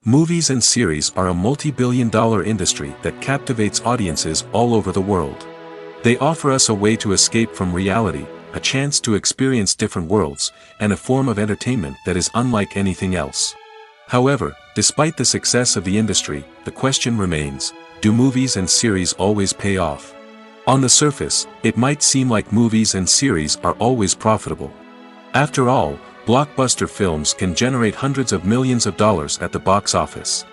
Movies and series are a multi-billion-dollar industry that captivates audiences all over the world. They offer us a way to escape from reality, a chance to experience different worlds, and a form of entertainment that is unlike anything else. However, despite the success of the industry, the question remains, do movies and series always pay off? On the surface, it might seem like movies and series are always profitable. After all, blockbuster films can generate hundreds of millions of dollars at the box office.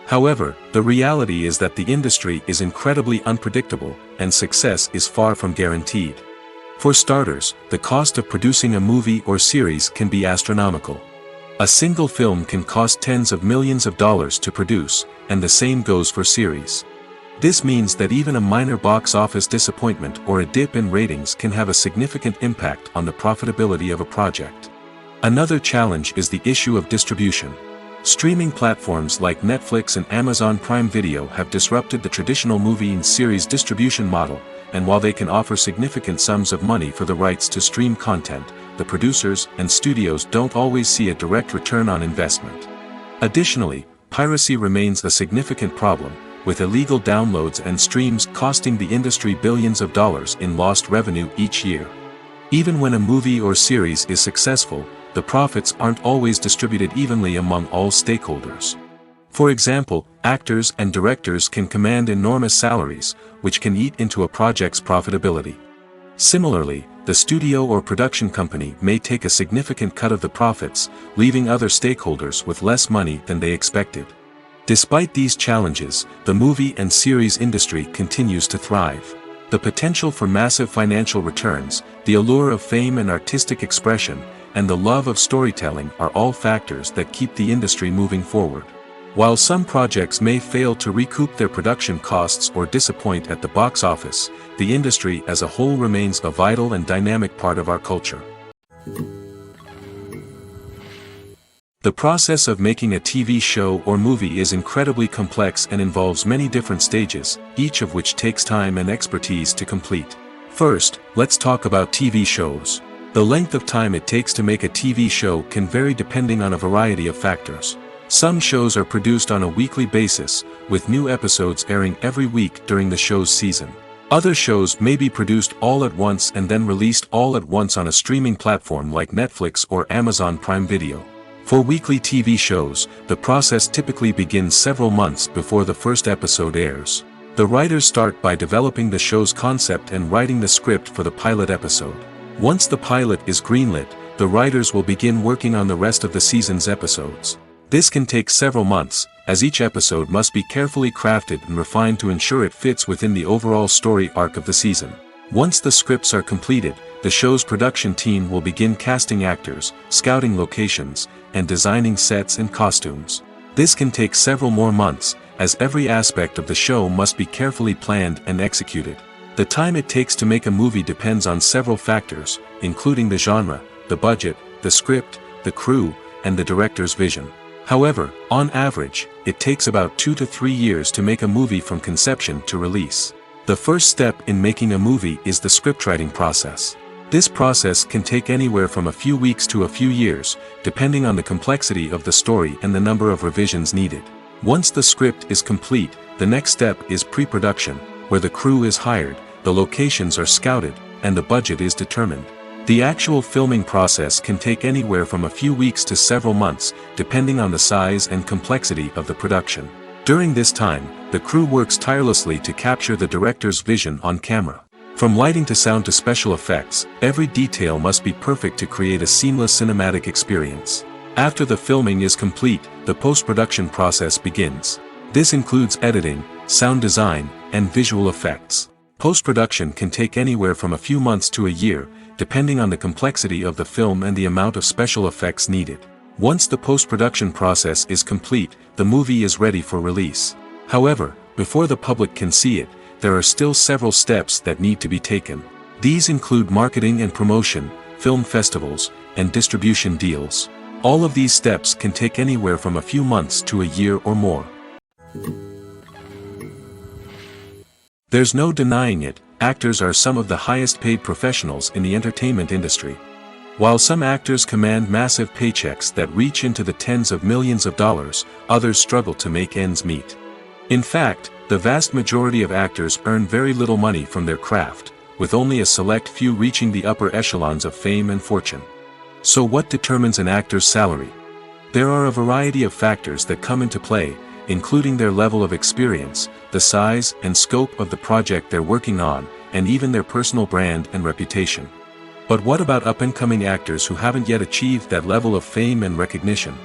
However, the reality is that the industry is incredibly unpredictable, and success is far from guaranteed. For starters, the cost of producing a movie or series can be astronomical. A single film can cost tens of millions of dollars to produce, and the same goes for series. This means that even a minor box office disappointment or a dip in ratings can have a significant impact on the profitability of a project. Another challenge is the issue of distribution. Streaming platforms like Netflix and Amazon Prime Video have disrupted the traditional movie and series distribution model, and while they can offer significant sums of money for the rights to stream content, the producers and studios don't always see a direct return on investment. Additionally, piracy remains a significant problem, with illegal downloads and streams costing the industry billions of dollars in lost revenue each year. Even when a movie or series is successful, the profits aren't always distributed evenly among all stakeholders. For example, actors and directors can command enormous salaries, which can eat into a project's profitability. Similarly, the studio or production company may take a significant cut of the profits, leaving other stakeholders with less money than they expected. Despite these challenges, the movie and series industry continues to thrive. The potential for massive financial returns, the allure of fame and artistic expression, and the love of storytelling are all factors that keep the industry moving forward. While some projects may fail to recoup their production costs or disappoint at the box office, the industry as a whole remains a vital and dynamic part of our culture. The process of making a TV show or movie is incredibly complex and involves many different stages, each of which takes time and expertise to complete. First, let's talk about TV shows. The length of time it takes to make a TV show can vary depending on a variety of factors. Some shows are produced on a weekly basis, with new episodes airing every week during the show's season. Other shows may be produced all at once and then released all at once on a streaming platform like Netflix or Amazon Prime Video. For weekly TV shows, the process typically begins several months before the first episode airs. The writers start by developing the show's concept and writing the script for the pilot episode. Once the pilot is greenlit, the writers will begin working on the rest of the season's episodes. This can take several months, as each episode must be carefully crafted and refined to ensure it fits within the overall story arc of the season. Once the scripts are completed, the show's production team will begin casting actors, scouting locations, and designing sets and costumes. This can take several more months, as every aspect of the show must be carefully planned and executed. The time it takes to make a movie depends on several factors, including the genre, the budget, the script, the crew, and the director's vision. However, on average, it takes about 2 to 3 years to make a movie from conception to release. The first step in making a movie is the scriptwriting process. This process can take anywhere from a few weeks to a few years, depending on the complexity of the story and the number of revisions needed. Once the script is complete, the next step is pre-production, where the crew is hired, the locations are scouted, and the budget is determined. The actual filming process can take anywhere from a few weeks to several months, depending on the size and complexity of the production. During this time, the crew works tirelessly to capture the director's vision on camera. From lighting to sound to special effects, every detail must be perfect to create a seamless cinematic experience. After the filming is complete, the post-production process begins. This includes editing, sound design, and visual effects. Post-production can take anywhere from a few months to a year, depending on the complexity of the film and the amount of special effects needed. Once the post-production process is complete, the movie is ready for release. However, before the public can see it, there are still several steps that need to be taken. These include marketing and promotion, film festivals, and distribution deals. All of these steps can take anywhere from a few months to a year or more. There's no denying it, actors are some of the highest paid professionals in the entertainment industry. While some actors command massive paychecks that reach into the tens of millions of dollars, others struggle to make ends meet. In fact, the vast majority of actors earn very little money from their craft, with only a select few reaching the upper echelons of fame and fortune. So what determines an actor's salary? There are a variety of factors that come into play, including their level of experience, the size and scope of the project they're working on, and even their personal brand and reputation. But what about up-and-coming actors who haven't yet achieved that level of fame and recognition?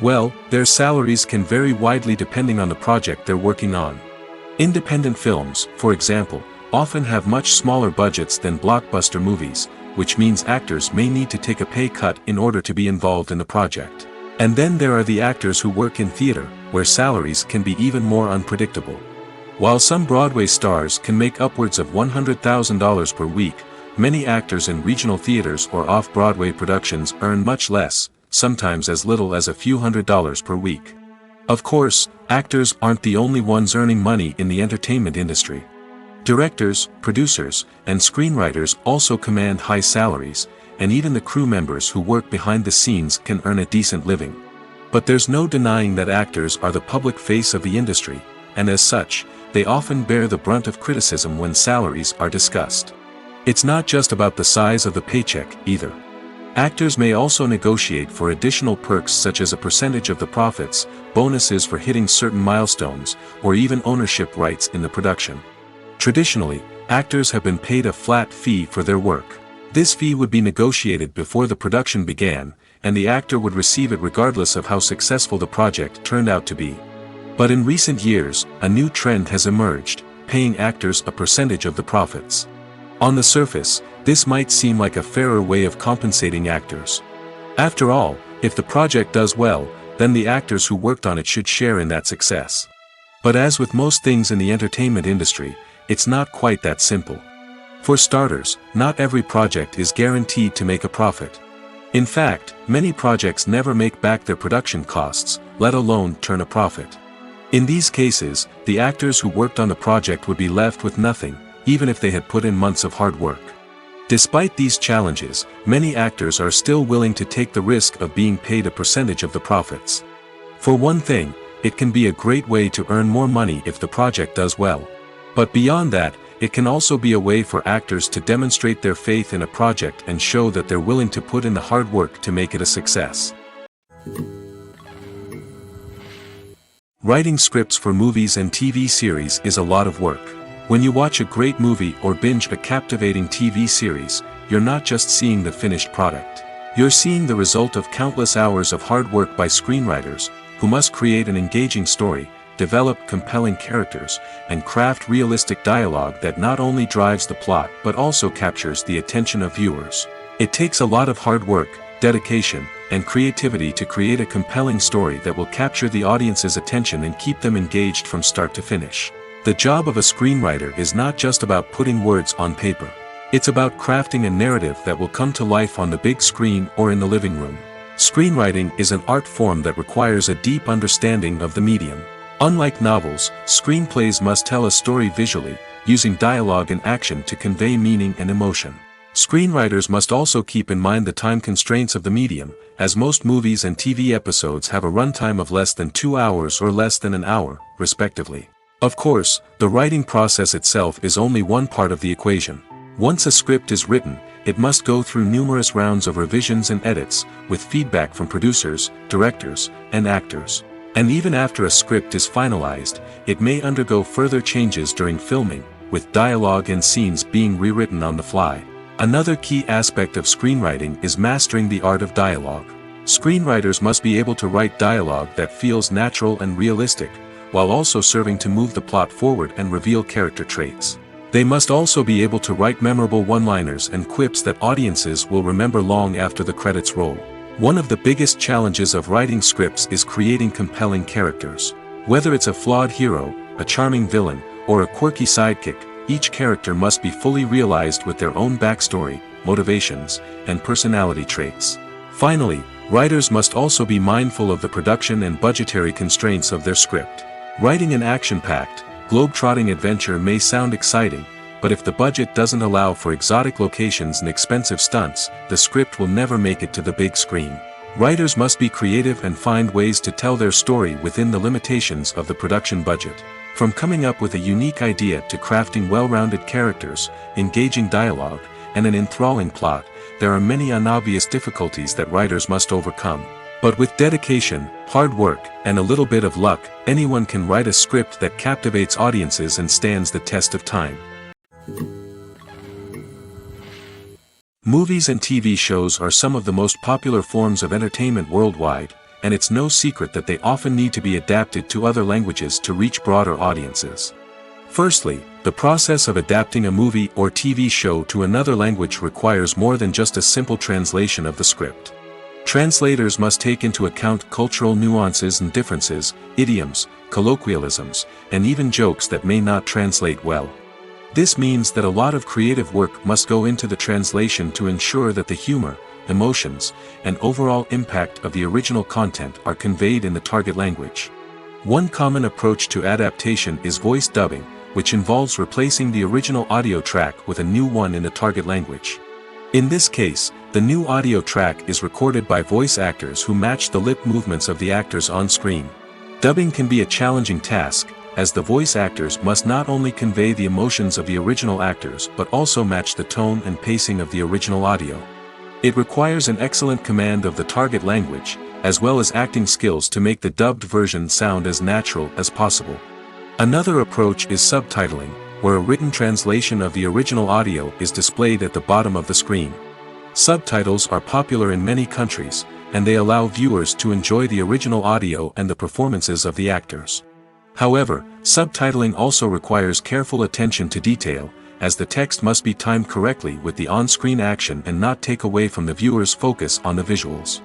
Well, their salaries can vary widely depending on the project they're working on. Independent films, for example, often have much smaller budgets than blockbuster movies, which means actors may need to take a pay cut in order to be involved in the project. And then there are the actors who work in theater, where salaries can be even more unpredictable. While some Broadway stars can make upwards of $100,000 per week, many actors in regional theaters or off-Broadway productions earn much less, sometimes as little as a few $100s per week. Of course, actors aren't the only ones earning money in the entertainment industry. Directors, producers, and screenwriters also command high salaries, and even the crew members who work behind the scenes can earn a decent living. But there's no denying that actors are the public face of the industry, and as such, they often bear the brunt of criticism when salaries are discussed. It's not just about the size of the paycheck, either. Actors may also negotiate for additional perks such as a percentage of the profits, bonuses for hitting certain milestones, or even ownership rights in the production. Traditionally, actors have been paid a flat fee for their work. This fee would be negotiated before the production began, and the actor would receive it regardless of how successful the project turned out to be. But in recent years, a new trend has emerged, paying actors a percentage of the profits. On the surface, this might seem like a fairer way of compensating actors. After all, if the project does well, then the actors who worked on it should share in that success. But as with most things in the entertainment industry, it's not quite that simple. For starters, not every project is guaranteed to make a profit. In fact, many projects never make back their production costs, let alone turn a profit. In these cases, the actors who worked on the project would be left with nothing, even if they had put in months of hard work. Despite these challenges, many actors are still willing to take the risk of being paid a percentage of the profits. For one thing, it can be a great way to earn more money if the project does well. But beyond that, it can also be a way for actors to demonstrate their faith in a project and show that they're willing to put in the hard work to make it a success. Writing scripts for movies and TV series is a lot of work. When you watch a great movie or binge a captivating TV series, you're not just seeing the finished product. You're seeing the result of countless hours of hard work by screenwriters, who must create an engaging story, develop compelling characters, and craft realistic dialogue that not only drives the plot but also captures the attention of viewers. It takes a lot of hard work, dedication, and creativity to create a compelling story that will capture the audience's attention and keep them engaged from start to finish. The job of a screenwriter is not just about putting words on paper. It's about crafting a narrative that will come to life on the big screen or in the living room. Screenwriting is an art form that requires a deep understanding of the medium. Unlike novels, screenplays must tell a story visually, using dialogue and action to convey meaning and emotion. Screenwriters must also keep in mind the time constraints of the medium, as most movies and TV episodes have a runtime of less than 2 hours or less than an hour, respectively. Of course, the writing process itself is only one part of the equation. Once a script is written, it must go through numerous rounds of revisions and edits, with feedback from producers, directors, and actors. And even after a script is finalized, it may undergo further changes during filming, with dialogue and scenes being rewritten on the fly. Another key aspect of screenwriting is mastering the art of dialogue. Screenwriters must be able to write dialogue that feels natural and realistic, while also serving to move the plot forward and reveal character traits. They must also be able to write memorable one-liners and quips that audiences will remember long after the credits roll. One of the biggest challenges of writing scripts is creating compelling characters. Whether it's a flawed hero, a charming villain, or a quirky sidekick, each character must be fully realized with their own backstory, motivations, and personality traits. Finally, writers must also be mindful of the production and budgetary constraints of their script. Writing an action-packed, globe-trotting adventure may sound exciting, but if the budget doesn't allow for exotic locations and expensive stunts, the script will never make it to the big screen. Writers must be creative and find ways to tell their story within the limitations of the production budget. From coming up with a unique idea to crafting well-rounded characters, engaging dialogue, and an enthralling plot, there are many unobvious difficulties that writers must overcome. But with dedication, hard work, and a little bit of luck, anyone can write a script that captivates audiences and stands the test of time. Movies and TV shows are some of the most popular forms of entertainment worldwide, and it's no secret that they often need to be adapted to other languages to reach broader audiences. Firstly, the process of adapting a movie or TV show to another language requires more than just a simple translation of the script. Translators must take into account cultural nuances and differences, idioms, colloquialisms, and even jokes that may not translate well. This means that a lot of creative work must go into the translation to ensure that the humor, emotions, and overall impact of the original content are conveyed in the target language. One common approach to adaptation is voice dubbing, which involves replacing the original audio track with a new one in the target language. In this case, the new audio track is recorded by voice actors who match the lip movements of the actors on screen. Dubbing can be a challenging task, as the voice actors must not only convey the emotions of the original actors but also match the tone and pacing of the original audio. It requires an excellent command of the target language, as well as acting skills to make the dubbed version sound as natural as possible. Another approach is subtitling, where a written translation of the original audio is displayed at the bottom of the screen. Subtitles are popular in many countries, and they allow viewers to enjoy the original audio and the performances of the actors. However, subtitling also requires careful attention to detail, as the text must be timed correctly with the on-screen action and not take away from the viewer's focus on the visuals.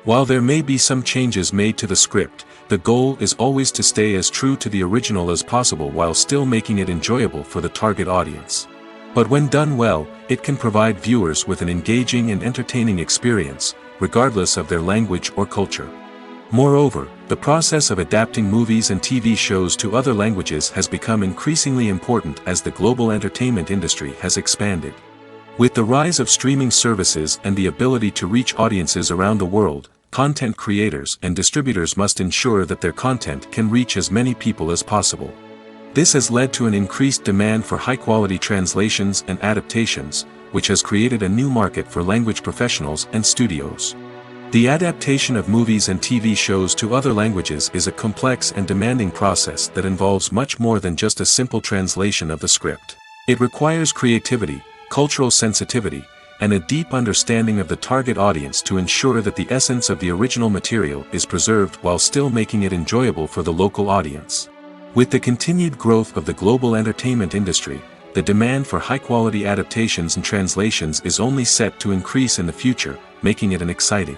While there may be some changes made to the script, the goal is always to stay as true to the original as possible while still making it enjoyable for the target audience. But when done well, it can provide viewers with an engaging and entertaining experience, regardless of their language or culture. Moreover, the process of adapting movies and TV shows to other languages has become increasingly important as the global entertainment industry has expanded. With the rise of streaming services and the ability to reach audiences around the world, content creators and distributors must ensure that their content can reach as many people as possible. This has led to an increased demand for high-quality translations and adaptations, which has created a new market for language professionals and studios. The adaptation of movies and TV shows to other languages is a complex and demanding process that involves much more than just a simple translation of the script. It requires creativity, cultural sensitivity, and a deep understanding of the target audience to ensure that the essence of the original material is preserved while still making it enjoyable for the local audience. With the continued growth of the global entertainment industry, the demand for high-quality adaptations and translations is only set to increase in the future, making it an exciting